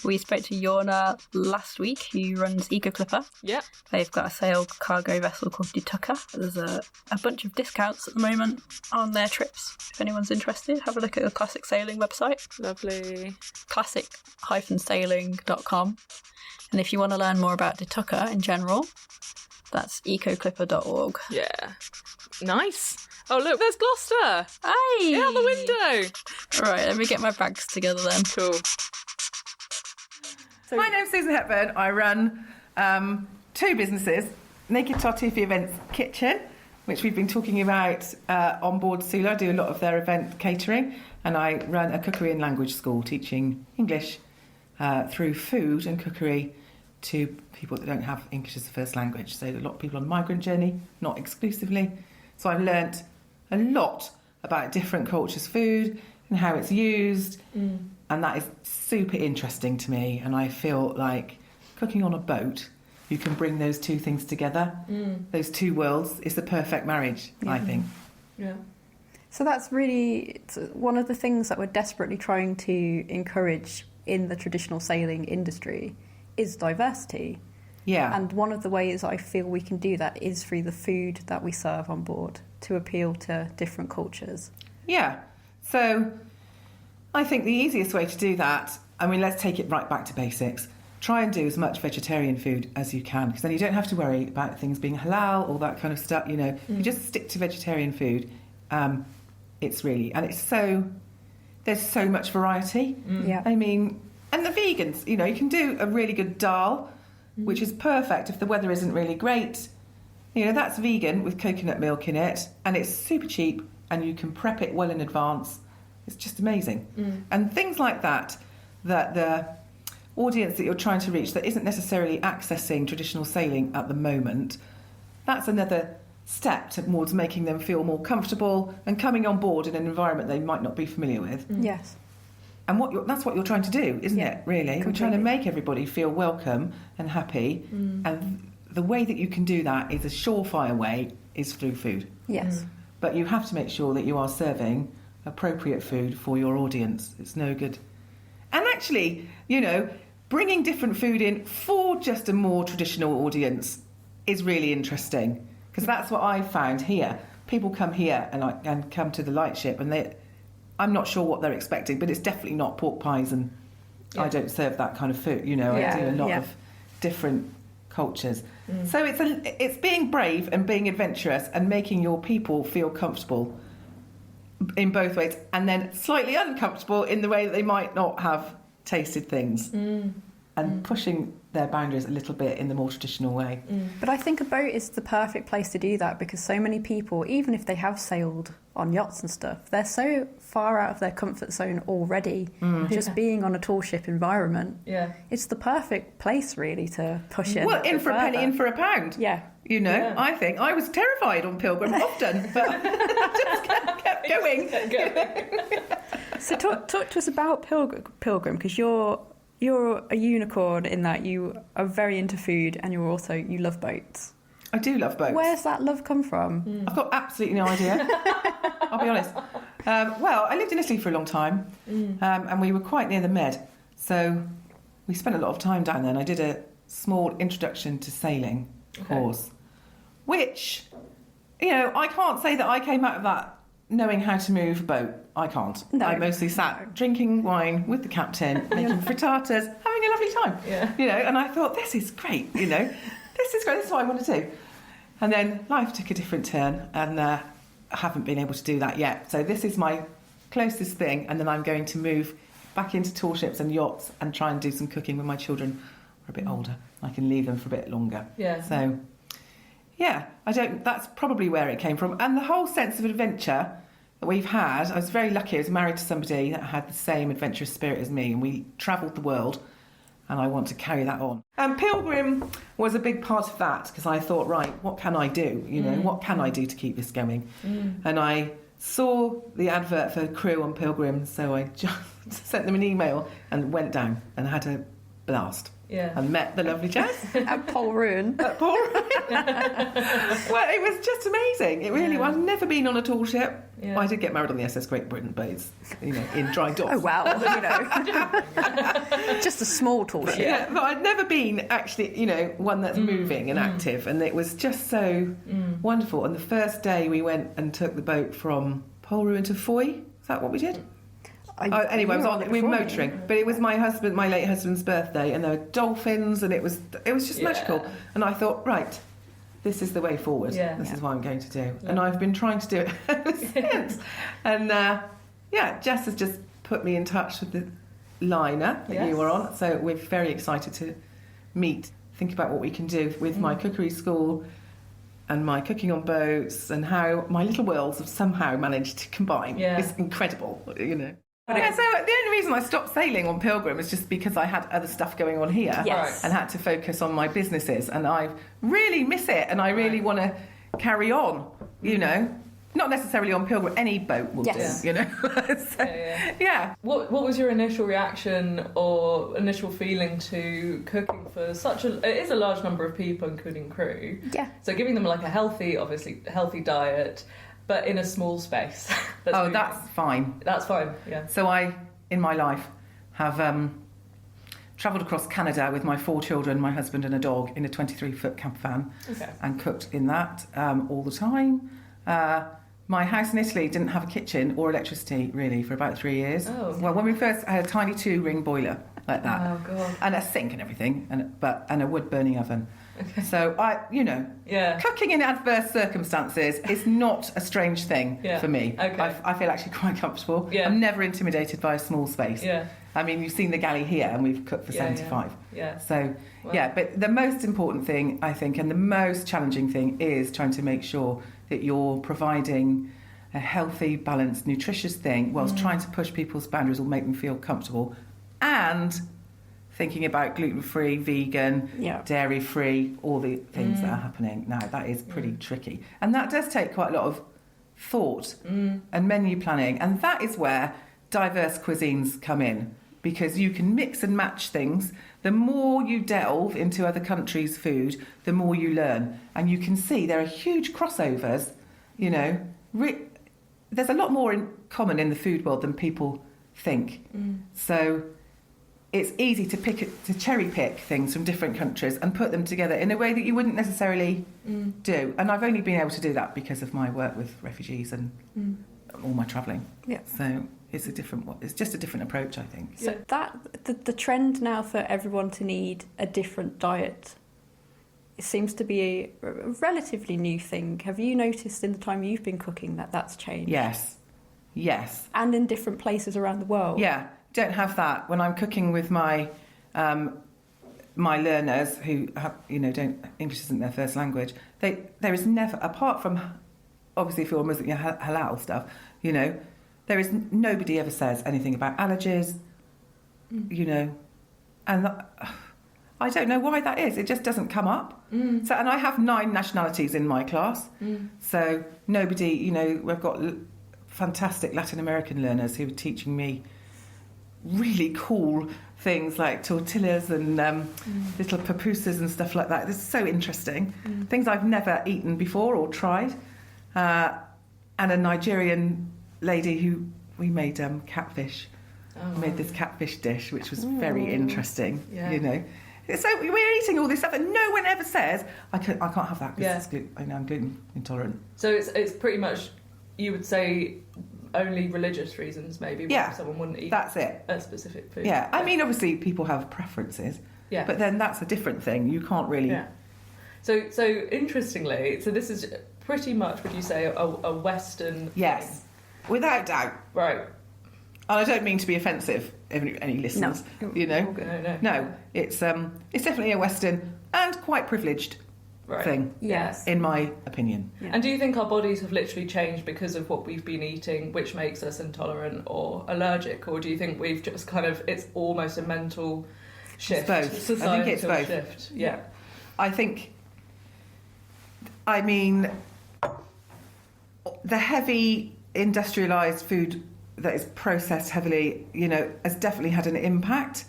we spoke to Yorna last week, who runs EcoClipper. Yeah. They've got a sail cargo vessel called Tukker. There's a bunch of discounts at the moment on their trips. If anyone's interested, have a look at the Classic Sailing website. Lovely. classic-sailing.com. And if you want to learn more about Tukker in general, that's ecoclipper.org. Yeah. Nice. Oh, look, there's Gloucester. Hey! Out the window. Right, let me get my bags together then. Cool. My name's Susan Hepburn. I run two businesses, Naked Tartufi Events Kitchen, which we've been talking about on board Sula. I do a lot of their event catering, and I run a cookery and language school teaching English through food and cookery to people that don't have English as a first language. So a lot of people on the migrant journey, not exclusively. So I've learnt a lot about different cultures' food and how it's used, and that is super interesting to me. And I feel like cooking on a boat, you can bring those two things together. Those two worlds is the perfect marriage, I think. Yeah. So that's really one of the things that we're desperately trying to encourage in the traditional sailing industry is diversity. Yeah. And one of the ways I feel we can do that is through the food that we serve on board to appeal to different cultures. Yeah. So I think the easiest way to do that, I mean, let's take it right back to basics. Try and do as much vegetarian food as you can, because then you don't have to worry about things being halal, all that kind of stuff, you know. You just stick to vegetarian food. It's really, and it's so, there's so much variety. Yeah. I mean, and the vegans, you know, you can do a really good dal, which is perfect if the weather isn't really great. You know, that's vegan with coconut milk in it, and it's super cheap, and you can prep it well in advance. It's just amazing. And things like that, that the audience that you're trying to reach that isn't necessarily accessing traditional sailing at the moment, that's another step towards making them feel more comfortable and coming on board in an environment they might not be familiar with. Yes. And that's what you're trying to do, isn't it, really? Completely. We're trying to make everybody feel welcome and happy. And the way that you can do that is a surefire way is through food. Yes. But you have to make sure that you are serving appropriate food for your audience. It's no good. And actually, you know, bringing different food in for just a more traditional audience is really interesting, because that's what I've found here. People come here and come to the Lightship, and I'm not sure what they're expecting, but it's definitely not pork pies, and I don't serve that kind of food. You know, I do a lot of different cultures. So it's being brave and being adventurous and making your people feel comfortable in both ways, and then slightly uncomfortable in the way that they might not have tasted things, and pushing their boundaries a little bit in the more traditional way. But I think a boat is the perfect place to do that, because so many people, even if they have sailed on yachts and stuff, they're so far out of their comfort zone already, just being on a tall ship environment. Yeah. It's the perfect place, really, to push it. Well, in for a penny, in for a pound. Yeah. You know, I think I was terrified on Pilgrim often, but just kept going. So talk to us about Pilgrim, because you're a unicorn in that you are very into food, and you love boats. I do love boats. Where's that love come from? I've got absolutely no idea. I'll be honest. Well, I lived in Italy for a long time, and we were quite near the Med, so we spent a lot of time down there, and I did a small introduction to sailing course, which, you know, I can't say that I came out of that knowing how to move a boat. I can't. No. I mostly sat drinking wine with the captain, making frittatas, having a lovely time. Yeah. You know, and I thought, this is great, you know. This is great, this is what I want to do. And then life took a different turn, and I haven't been able to do that yet. So this is my closest thing, and then I'm going to move back into tall ships and yachts and try and do some cooking when my children are a bit older. I can leave them for a bit longer. Yeah. So, yeah, that's probably where it came from. And the whole sense of adventure that we've had, I was very lucky. I was married to somebody that had the same adventurous spirit as me, and we travelled the world, and I want to carry that on. And Pilgrim was a big part of that, because I thought, right, what can I do? You know, what can I do to keep this going? And I saw the advert for crew on Pilgrim, so I just sent them an email and went down and had a blast. Yeah. And met the lovely Jess. At Pole Ruin. At Pole Ruin. Well, it was just amazing. It really was. I've never been on a tall ship. Yeah. Well, I did get married on the SS Great Britain, but it's, you know, in dry docks. Oh, wow. You know. Just a small tall ship. Yeah, but I'd never been actually, you know, one that's moving and active, and it was just so wonderful. And the first day we went and took the boat from Pole Ruin to Foy. Is that what we did? Anyway, we were motoring, but it was my late husband's birthday, and there were dolphins, and it was just magical. And I thought, right, this is the way forward. This is what I'm going to do, and I've been trying to do it ever since. And Jess has just put me in touch with the liner that you were on, so we're very excited to meet, think about what we can do with my cookery school and my cooking on boats, and how my little worlds have somehow managed to combine. It's incredible, you know. Yeah, so the only reason I stopped sailing on Pilgrim is just because I had other stuff going on here and had to focus on my businesses, and I really miss it, and I really want to carry on, you know. Not necessarily on Pilgrim, any boat will Yes. do, you know. So, yeah. What was your initial reaction or initial feeling to cooking for it is a large number of people, including crew. Yeah. So giving them like a healthy diet, but in a small space. That's fine. That's fine, yeah. So I, in my life, have travelled across Canada with my 4 children, my husband and a dog, in a 23-foot camper van, and cooked in that all the time. My house in Italy didn't have a kitchen or electricity, really, for about 3 years. Oh. Well, when we first had a tiny 2-ring boiler like that. Oh, God. And a sink and everything, and a wood-burning oven. Okay. So, cooking in adverse circumstances is not a strange thing for me. Okay. I feel actually quite comfortable. Yeah. I'm never intimidated by a small space. Yeah. I mean, you've seen the galley here, and we've cooked for 75. Yeah. So, but the most important thing, I think, and the most challenging thing is trying to make sure that you're providing a healthy, balanced, nutritious thing whilst trying to push people's boundaries or make them feel comfortable, and thinking about gluten-free, vegan, dairy-free, all the things that are happening now. That is pretty tricky. And that does take quite a lot of thought and menu planning. And that is where diverse cuisines come in, because you can mix and match things. The more you delve into other countries' food, the more you learn. And you can see there are huge crossovers, you know. There's a lot more in common in the food world than people think. So it's easy to cherry pick things from different countries and put them together in a way that you wouldn't necessarily do. And I've only been able to do that because of my work with refugees and all my travelling. Yeah. So it's just a different approach, I think. So the trend now for everyone to need a different diet, it seems to be a relatively new thing. Have you noticed in the time you've been cooking that that's changed? Yes. And in different places around the world? Yeah. Don't have that when I'm cooking with my my learners who have, English isn't their first language. There is never, apart from obviously if you're Muslim, halal stuff, there is nobody ever says anything about allergies, and I don't know why that is. It just doesn't come up. So, and I have 9 nationalities in my class, so nobody, we've got fantastic Latin American learners who are teaching me really cool things like tortillas and little pupusas and stuff like that. It's so interesting. Things I've never eaten before or tried. And a Nigerian lady who we made catfish. We made this catfish dish, which was very interesting. So we're eating all this stuff, and no one ever says I can't have that because I'm gluten intolerant. So it's pretty much, you would say, only religious reasons maybe why someone wouldn't eat a specific food. I mean, obviously people have preferences, but then that's a different thing. You can't really. So interestingly, so this is pretty much, would you say, a Western thing? Without doubt. Right. And I don't mean to be offensive, any listeners. No, it's definitely a Western and quite privileged thing. Yes, in my opinion. And do you think our bodies have literally changed because of what we've been eating, which makes us intolerant or allergic, or do you think we've just it's almost a mental shift? It's both. I think it's both. Shift. I think. I mean, the heavy industrialised food that is processed heavily, has definitely had an impact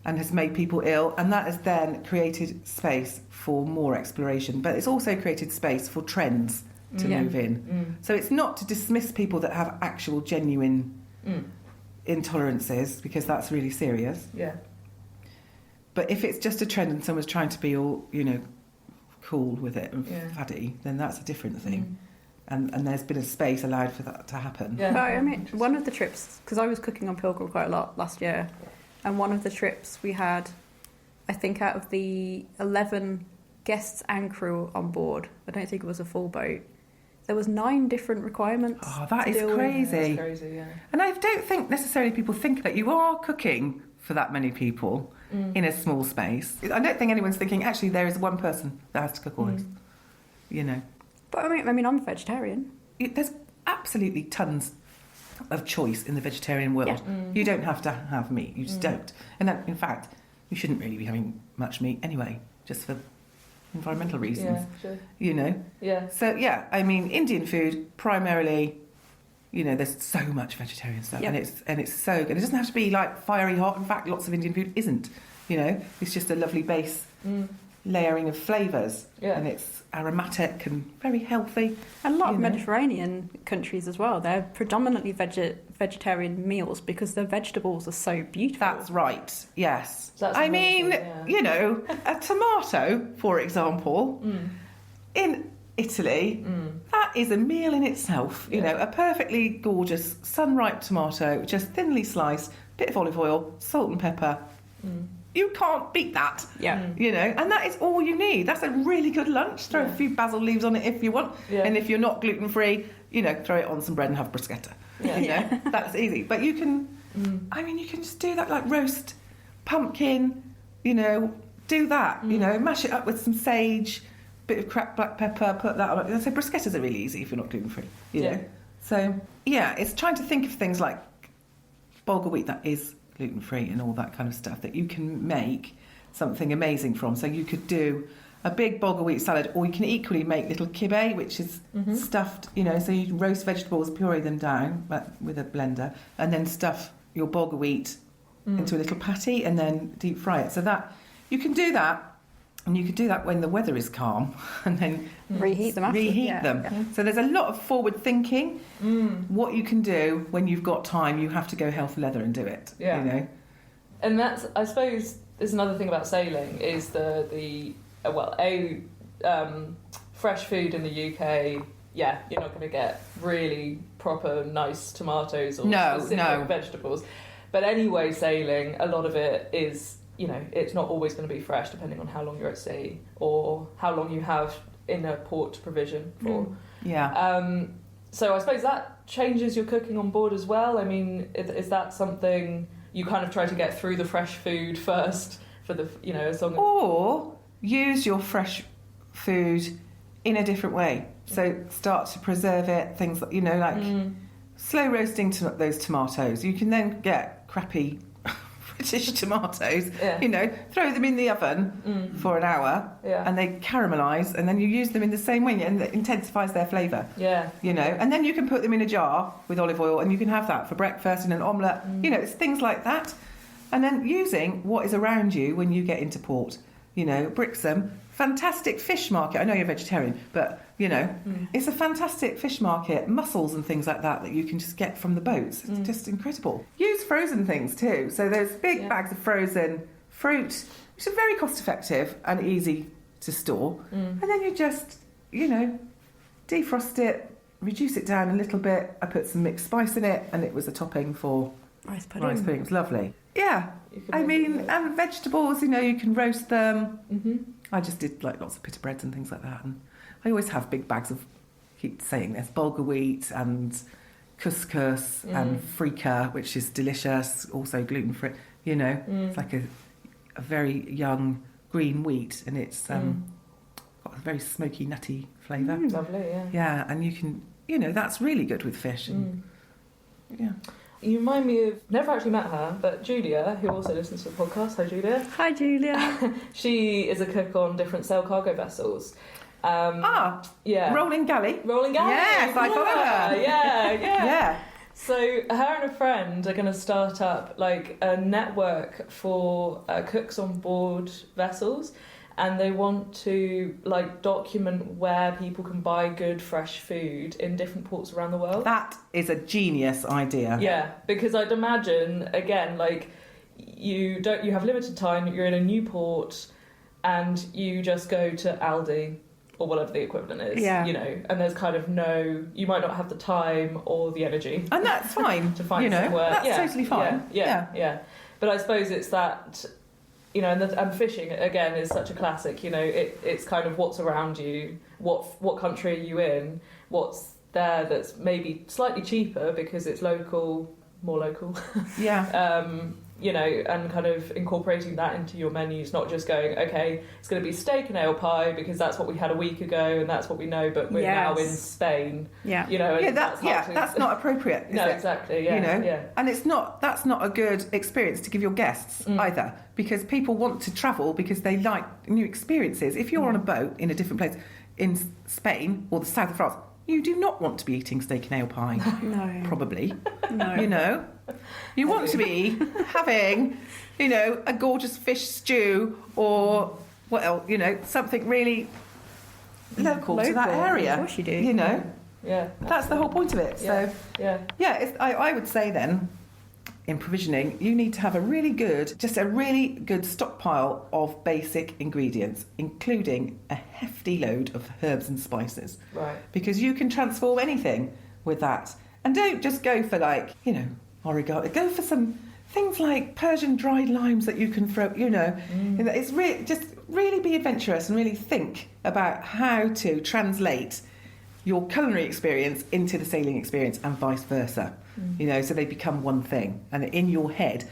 and has made people ill, and that has then created space for more exploration. But it's also created space for trends to move in. So it's not to dismiss people that have actual genuine intolerances, because that's really serious. But if it's just a trend and someone's trying to be all, cool with it and faddy, then that's a different thing. And there's been a space allowed for that to happen. Well, I mean, one of the trips, because I was cooking on Pilgrim quite a lot last year, and one of the trips we had, I think out of the 11 guests and crew on board, I don't think it was a full boat, there was 9 different requirements. Oh, that is crazy. That's crazy, yeah. And I don't think necessarily people think that you are cooking for that many people in a small space. I don't think anyone's thinking, actually, there is one person that has to cook all this, But I mean, I'm a vegetarian. There's absolutely tons of choice in the vegetarian world. You don't have to have meat. You just don't. And that, in fact, you shouldn't really be having much meat anyway, just for environmental reasons. Yeah, sure. You know? Yeah. So, yeah, I mean, Indian food, primarily, you know, there's so much vegetarian stuff, and it's so good. It doesn't have to be, like, fiery hot. In fact, lots of Indian food isn't, you know? It's just a lovely base layering of flavours, and it's aromatic and very healthy. And a lot of Mediterranean countries as well, they're predominantly vegetarian meals because the vegetables are so beautiful. That's right, yes. So that's I mean, you know, a tomato, for example, in Italy, that is a meal in itself. You know, a perfectly gorgeous sun-ripe tomato, just thinly sliced, bit of olive oil, salt and pepper. You can't beat that. Yeah. You know, and that is all you need. That's a really good lunch. Throw a few basil leaves on it if you want. Yeah. And if you're not gluten-free, you know, throw it on some bread and have bruschetta. Yeah. You know, that's easy. But you can, I mean, you can just do that, like roast pumpkin, you know, do that, you know, mash it up with some sage, bit of cracked black pepper, put that on. So bruschettas are really easy if you're not gluten-free, you know. So, yeah, it's trying to think of things like bulgur wheat that is gluten-free and all that kind of stuff that you can make something amazing from. So you could do a big bulgur wheat salad, or you can equally make little kibbeh, which is stuffed, you know, so you roast vegetables, puree them down with a blender, and then stuff your bulgur wheat into a little patty and then deep fry it. So that you can do that, and you could do that when the weather is calm, and then reheat them after. Yeah. So there's a lot of forward thinking. What you can do when you've got time, you have to go hell for leather and do it. Yeah. You know, and that's, I suppose, there's another thing about sailing is fresh food in the UK. Yeah, you're not going to get really proper nice tomatoes or specific vegetables. But anyway, sailing, a lot of it is, you know, it's not always going to be fresh depending on how long you're at sea or how long you have in a port provision for. So I suppose that changes your cooking on board as well. I mean, is that something you kind of try to get through the fresh food first for the, you know, as long as... Or use your fresh food in a different way. So start to preserve it, things like, you know, like slow roasting those tomatoes. You can then get crappy British tomatoes, you know, throw them in the oven for an hour and they caramelise, and then you use them in the same way, and it intensifies their flavour. You know, and then you can put them in a jar with olive oil and you can have that for breakfast in an omelette. You know, it's things like that. And then using what is around you when you get into port. You know, Brixham, fantastic fish market. I know you're vegetarian, but, you know, it's a fantastic fish market, mussels and things like that you can just get from the boats. It's just incredible. Use frozen things too. So there's big bags of frozen fruit, which are very cost effective and easy to store. And then you just, you know, defrost it, reduce it down a little bit. I put some mixed spice in it, and it was a topping for rice pudding. It was lovely. Yeah, I mean, and vegetables, you know, you can roast them. I just did like lots of pita breads and things like that, and I always have big bags of, keep saying this, bulgur wheat and couscous and frika, which is delicious, also gluten-free, you know. It's like a very young green wheat, and it's got a very smoky, nutty flavour. Lovely, Yeah, and you can, you know, that's really good with fish. And, You remind me of, never actually met her, but Giulia, who also listens to the podcast. Hi, Giulia. Hi, Giulia. She is a cook on different sail cargo vessels. Rolling Galley. Rolling Galley. Yes, I follow her. Yeah. So her and a friend are going to start up like a network for cooks on board vessels. And they want to like document where people can buy good fresh food in different ports around the world. That is a genius idea. Yeah, because I'd imagine again, like you have limited time. You're in a new port, and you just go to Aldi or whatever the equivalent is. Yeah. You know, and there's kind of you might not have the time or the energy, and that's fine to find somewhere. That's totally fine. Yeah. But I suppose it's that. You know, and fishing again is such a classic. You know, it's kind of what's around you, what country are you in, what's there that's maybe slightly cheaper because it's local, more local. you know, and kind of incorporating that into your menus, not just going, okay, it's going to be steak and ale pie because that's what we had a week ago and that's what we know, but we're now in Spain. Yeah. You know, and that's not appropriate. Is no, it? exactly. Yeah. You know, yeah. and that's not a good experience to give your guests either, because people want to travel because they like new experiences. If you're on a boat in a different place in Spain or the south of France, you do not want to be eating steak and ale pie. No. Probably. No. You know, you want to be having, you know, a gorgeous fish stew or what else, you know, something really local to that area. Of course you do. You know, Yeah. that's the whole point of it. Yeah. So, Yeah. I would say then, in provisioning, you need to have a really good stockpile of basic ingredients, including a hefty load of herbs and spices. Right. Because you can transform anything with that. And don't just go for, like, you know, oregano. Go for some things like Persian dried limes that you can throw, you know. It's really be adventurous and really think about how to translate your culinary experience into the sailing experience and vice versa. You know, so they become one thing. And in your head,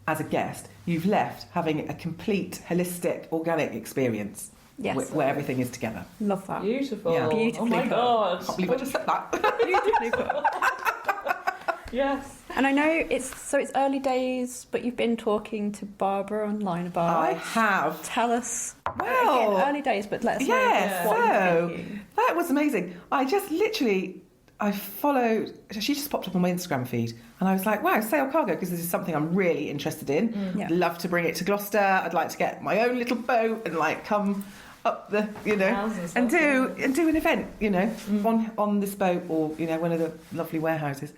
as a guest, you've left having a complete, holistic, organic experience. Yes. Where everything is together. Love that. Beautiful. Yeah. Beautifully Oh my put. God. I can't believe I just said that. Beautifully put. Yes. And I know it's early days, but you've been talking to Barbara on Lynher Barge. I have. Tell us. Well, again, early days, but let us know Yeah, what you're so thinking. that was amazing. I followed, she just popped up on my Instagram feed and I was like, wow, sail cargo, because this is something I'm really interested in. Yeah. I'd love to bring it to Gloucester. I'd like to get my own little boat and like come up the, you know, and do an event, you know, on this boat or, you know, one of the lovely warehouses,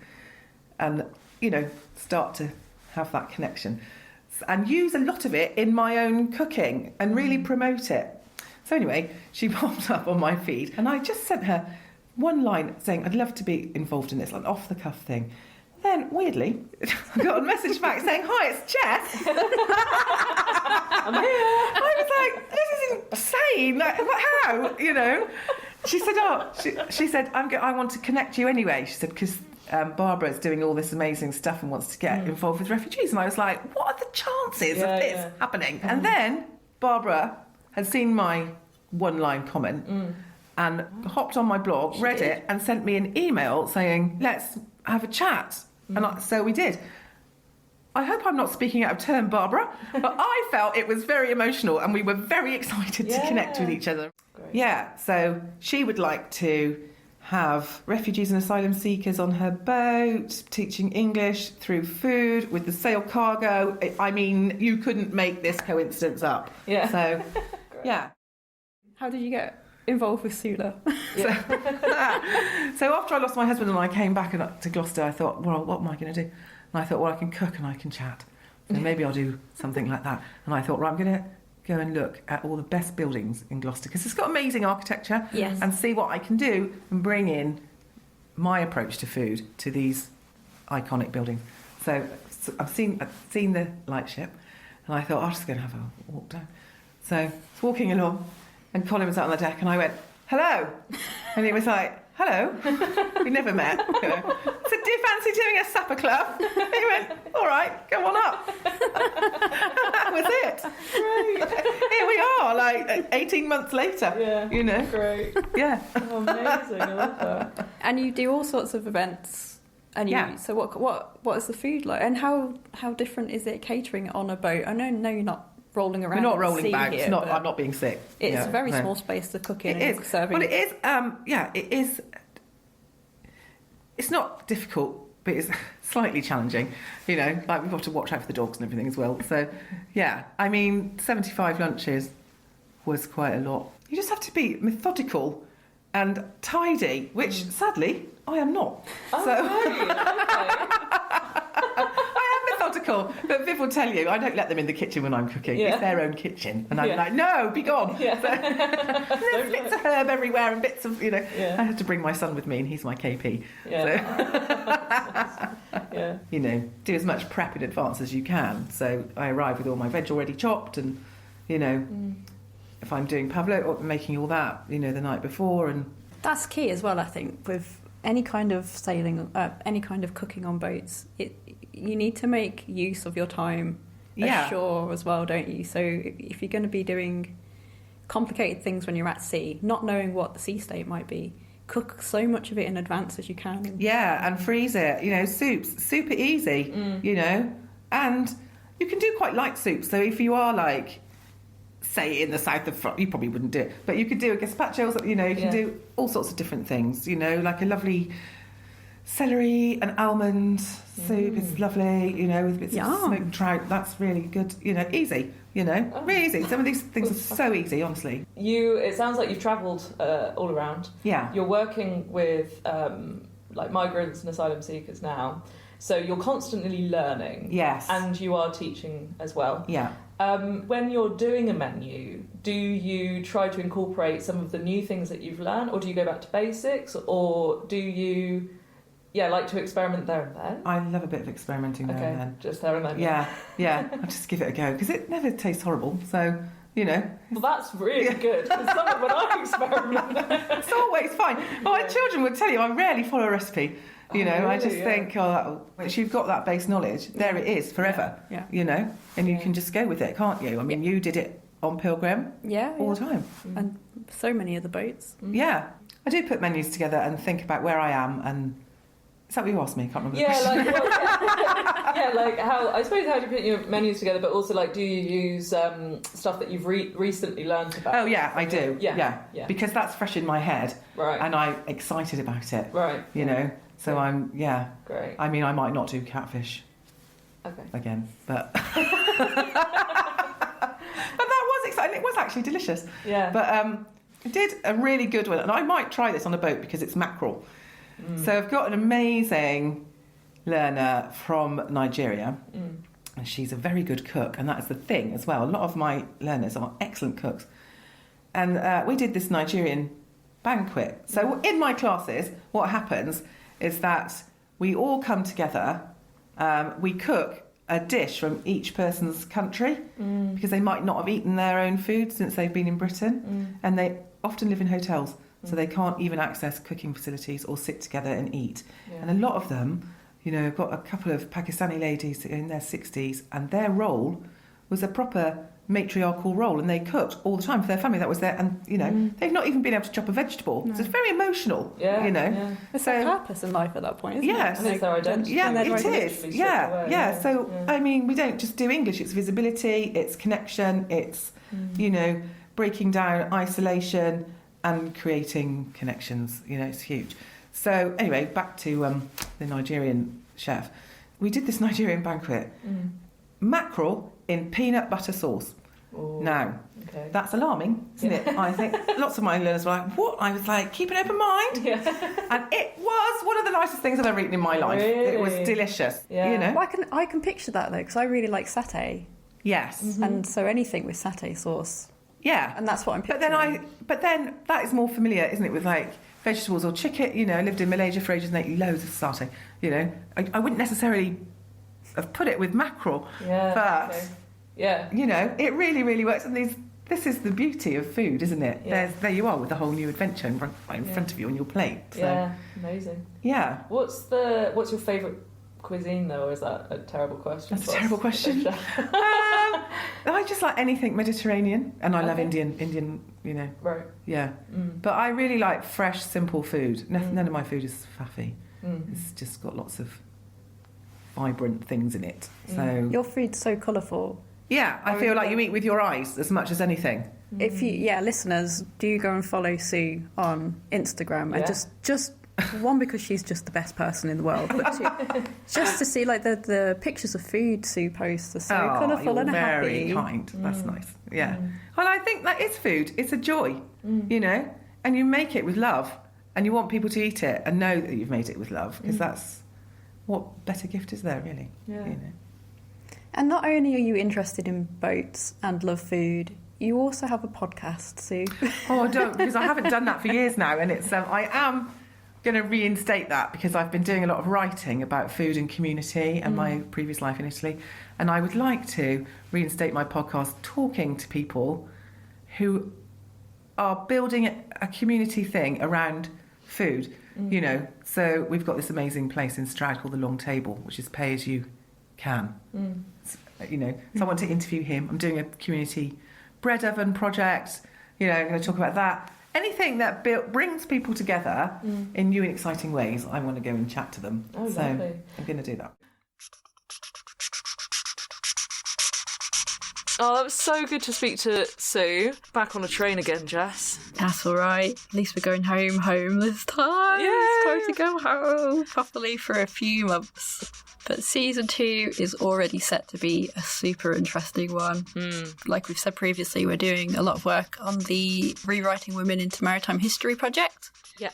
and, you know, start to have that connection and use a lot of it in my own cooking and really promote it. So anyway, she popped up on my feed and I just sent her one line saying I'd love to be involved in this, like off the cuff thing. Then weirdly, I got a message back saying, "Hi, it's Jess." I was like, "This is insane! Like, how? You know?" She said, she said, I want to connect you anyway." She said, "Because Barbara's doing all this amazing stuff and wants to get involved with refugees." And I was like, "What are the chances of this happening?" And then Barbara had seen my one-line comment. And hopped on my blog, read it, and sent me an email saying, "Let's have a chat." And so we did. I hope I'm not speaking out of turn, Barbara, but I felt it was very emotional and we were very excited to connect with each other. Great. Yeah, so she would like to have refugees and asylum seekers on her boat, teaching English through food with the sail cargo. I mean, you couldn't make this coincidence up. Yeah. So, yeah. How did you get involved with Sula? So after I lost my husband and I came back to Gloucester, I thought, well, what am I going to do? And I thought, well, I can cook and I can chat. So maybe I'll do something like that. And I thought, right, I'm going to go and look at all the best buildings in Gloucester because it's got amazing architecture. Yes. And see what I can do and bring in my approach to food to these iconic buildings. So I've seen the Lightship and I thought, I'm just going to have a walk down. So I was walking along and Colin was out on the deck and I went, "Hello." And he was like, "Hello." We never met. You know. I said, "Do you fancy doing a supper club?" And he went, "All right, go on up." That was it. Great. Here we are, like 18 months later. Yeah. You know. Great. Yeah. Oh, amazing. I love that. And you do all sorts of events. And Yeah. So what is the food like? And how different is it catering on a boat? I know you're not rolling around. We're not at rolling sea back. here, I'm but not being sick. It's Yeah, a very no. small space to cook in. It and is. serving. Well, it is. It is. It's not difficult, but it's slightly challenging. You know, like we've got to watch out for the dogs and everything as well. So, yeah, I mean, 75 lunches was quite a lot. You just have to be methodical and tidy, which sadly I am not. Oh, so right. I am methodical, but Viv will tell you I don't let them in the kitchen when I'm cooking. Yeah. It's their own kitchen, and I'm Yeah. like, "No, be gone." Yeah. So, there's bits of herb everywhere and bits of, you know. Yeah. I had to bring my son with me, and he's my KP. Yeah. So, Yeah. you know, do as much prep in advance as you can. So I arrive with all my veg already chopped, and you know, if I'm doing pavlov or making all that, you know, the night before, and That's key as well, I think, with any kind of sailing, any kind of cooking on boats. you need to make use of your time ashore as well, don't you? So if you're going to be doing complicated things when you're at sea, not knowing what the sea state might be, cook so much of it in advance as you can. Yeah, and freeze it. You know, soups, super easy, you know. And you can do quite light soups. So if you are like, say, in the south of France, you probably wouldn't do it. But you could do a gazpacho, you know, you can do all sorts of different things, you know, like a lovely celery and almond soup is lovely, you know, with bits of smoked trout. That's really good, you know, easy, you know, really easy. Some of these things are so easy, honestly. It sounds like you've travelled all around. Yeah. You're working with like migrants and asylum seekers now, so you're constantly learning. Yes. And you are teaching as well. Yeah. When you're doing a menu, do you try to incorporate some of the new things that you've learned, or do you go back to basics, or do you like to experiment there and then? I love a bit of experimenting there and then. Just there and then. Yeah. I'll just give it a go, because it never tastes horrible, so, you know. Well, that's really good, because when I experiment... It's always fine. Well, my children would tell you I rarely follow a recipe. You know, I just think, once you've got that base knowledge, there it is forever, you know, and you can just go with it, can't you? I mean, you did it on Pilgrim all the time. And so many other boats. Yeah. I do put menus together and think about where I am, and is that what you asked me? I can't remember the question. Like how do you put your menus together, but also like do you use stuff that you've recently learned about? Oh yeah, I do. Yeah. Because that's fresh in my head. Right. And I'm excited about it. Right. You know. So I'm Great. I mean, I might not do catfish. Okay. Again, but but that was exciting. It was actually delicious. Yeah. But I did a really good one, and I might try this on a boat because it's mackerel. So I've got an amazing learner from Nigeria, and she's a very good cook, and that's the thing as well. A lot of my learners are excellent cooks, and we did this Nigerian banquet. So in my classes, what happens is that we all come together, we cook a dish from each person's country, because they might not have eaten their own food since they've been in Britain, and they often live in hotels, so they can't even access cooking facilities or sit together and eat. And a lot of them, you know, I've got a couple of Pakistani ladies in their 60s, and their role was a proper matriarchal role, and they cooked all the time for their family. That was their, and you know, they've not even been able to chop a vegetable. So it's very emotional, you know. It's their purpose in life at that point, isn't it? And it's their identity. Yeah, it is. Yeah. So I mean, we don't just do English. It's visibility, it's connection, it's you know, breaking down isolation and creating connections. You know, it's huge. So anyway, back to the Nigerian chef. We did this Nigerian banquet. Mackerel in peanut butter sauce. Ooh, now, that's alarming, isn't it? I think lots of my learners were like, what? I was like, keep an open mind. And it was one of the nicest things I've ever eaten in my life. Really? It was delicious, you know. Well, I can picture that, though, because I really like satay. Yes. And so anything with satay sauce. Yeah. And that's what I'm picturing. But then that is more familiar, isn't it, with like vegetables or chicken. You know, I lived in Malaysia for ages and ate loads of satay. You know, I wouldn't necessarily have put it with mackerel, but you know, it really, really works. And this is the beauty of food, isn't it? There you are with a whole new adventure in front of you on your plate. So. Yeah, amazing. Yeah. What's your favourite cuisine, though? Or is that a terrible question? That's a terrible question. I just like anything Mediterranean, and I love Indian. You know. Right. Yeah. But I really like fresh, simple food. None of my food is faffy. It's just got lots of vibrant things in it. So your food's so colourful. Yeah, I feel like you eat with your eyes as much as anything. If you, listeners, do go and follow Sue on Instagram, and just one, because she's just the best person in the world, but two, just to see like the pictures of food Sue posts are so colourful and happy. Very kind. That's nice. Yeah. Well, I think that is food. It's a joy, you know, and you make it with love, and you want people to eat it and know that you've made it with love, because that's what better gift is there, really? Yeah. You know. And not only are you interested in boats and love food, you also have a podcast, Sue. Oh, I don't, because I haven't done that for years now, and it's I am going to reinstate that, because I've been doing a lot of writing about food and community and my previous life in Italy, and I would like to reinstate my podcast talking to people who are building a community thing around food. You know, so we've got this amazing place in Stroud called the Long Table, which is pay as you can. You know, so I want to interview him. I'm doing a community bread oven project. You know, I'm going to talk about that. Anything that brings people together in new and exciting ways, I want to go and chat to them. Oh, so lovely. I'm going to do that. Oh, that was so good to speak to Sue. Back on a train again, Jess. That's all right. At least we're going home this time. Yay! It's time to go home properly for a few months. But season 2 is already set to be a super interesting one. Like we've said previously, we're doing a lot of work on the Rewriting Women into Maritime History project. Yeah.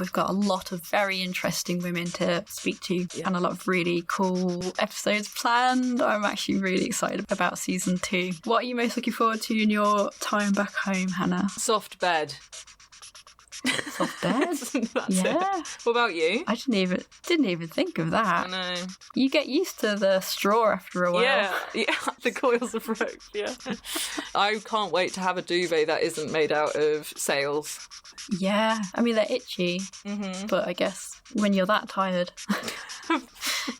We've got a lot of very interesting women to speak to and a lot of really cool episodes planned. I'm actually really excited about season 2. What are you most looking forward to in your time back home, Hannah? Soft bed. Soft bed? That's Yeah. it. What about you? I didn't even think of that. I know. You get used to the straw after a while. Yeah, the coils of rope, yeah. I can't wait to have a duvet that isn't made out of sails. Yeah. I mean, they're itchy, but I guess when you're that tired,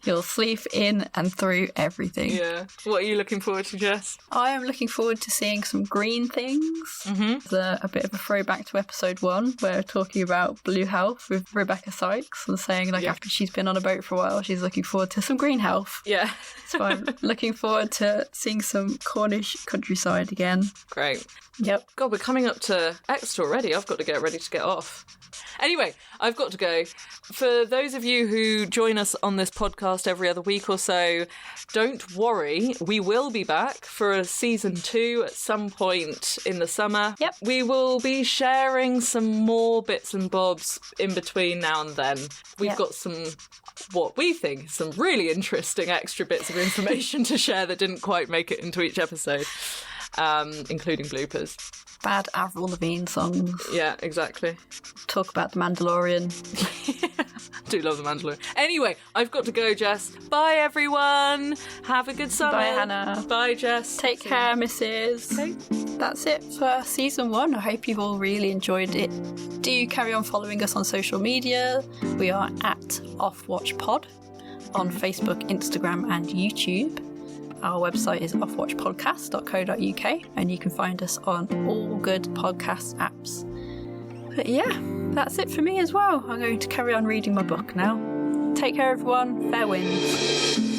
you'll sleep in and through everything. Yeah. What are you looking forward to, Jess? I am looking forward to seeing some green things. It's a bit of a throwback to episode 1, where we're talking about blue health with Rebecca Sykes and saying, like, after she's been on a boat for a while, she's looking forward to some green health. Yeah. So I'm looking forward to seeing some Cornish countryside again. Great. Yep. God, we're coming up to Exeter already. I've got to get ready to get off. Anyway, I've got to go. For those of you who join us on this podcast every other week or so, don't worry. We will be back for a season 2 at some point in the summer. Yep. We will be sharing some more bits and bobs in between now and then. We've got some, what we think, some really interesting extra bits of information to share that didn't quite make it into each episode, including bloopers. Bad Avril Lavigne songs. Yeah, exactly. Talk about The Mandalorian. Do love The Mandalorian. Anyway, I've got to go, Jess. Bye, everyone. Have a good summer. Bye, Hannah. Bye, Jess. Take care, Mrs. Okay. That's it for season 1. I hope you've all really enjoyed it. Do carry on following us on social media. We are at OffWatchPod on Facebook, Instagram, and YouTube. Our website is offwatchpodcast.co.uk, and you can find us on all good podcast apps. But yeah, that's it for me as well. I'm going to carry on reading my book now. Take care, everyone. Fair winds.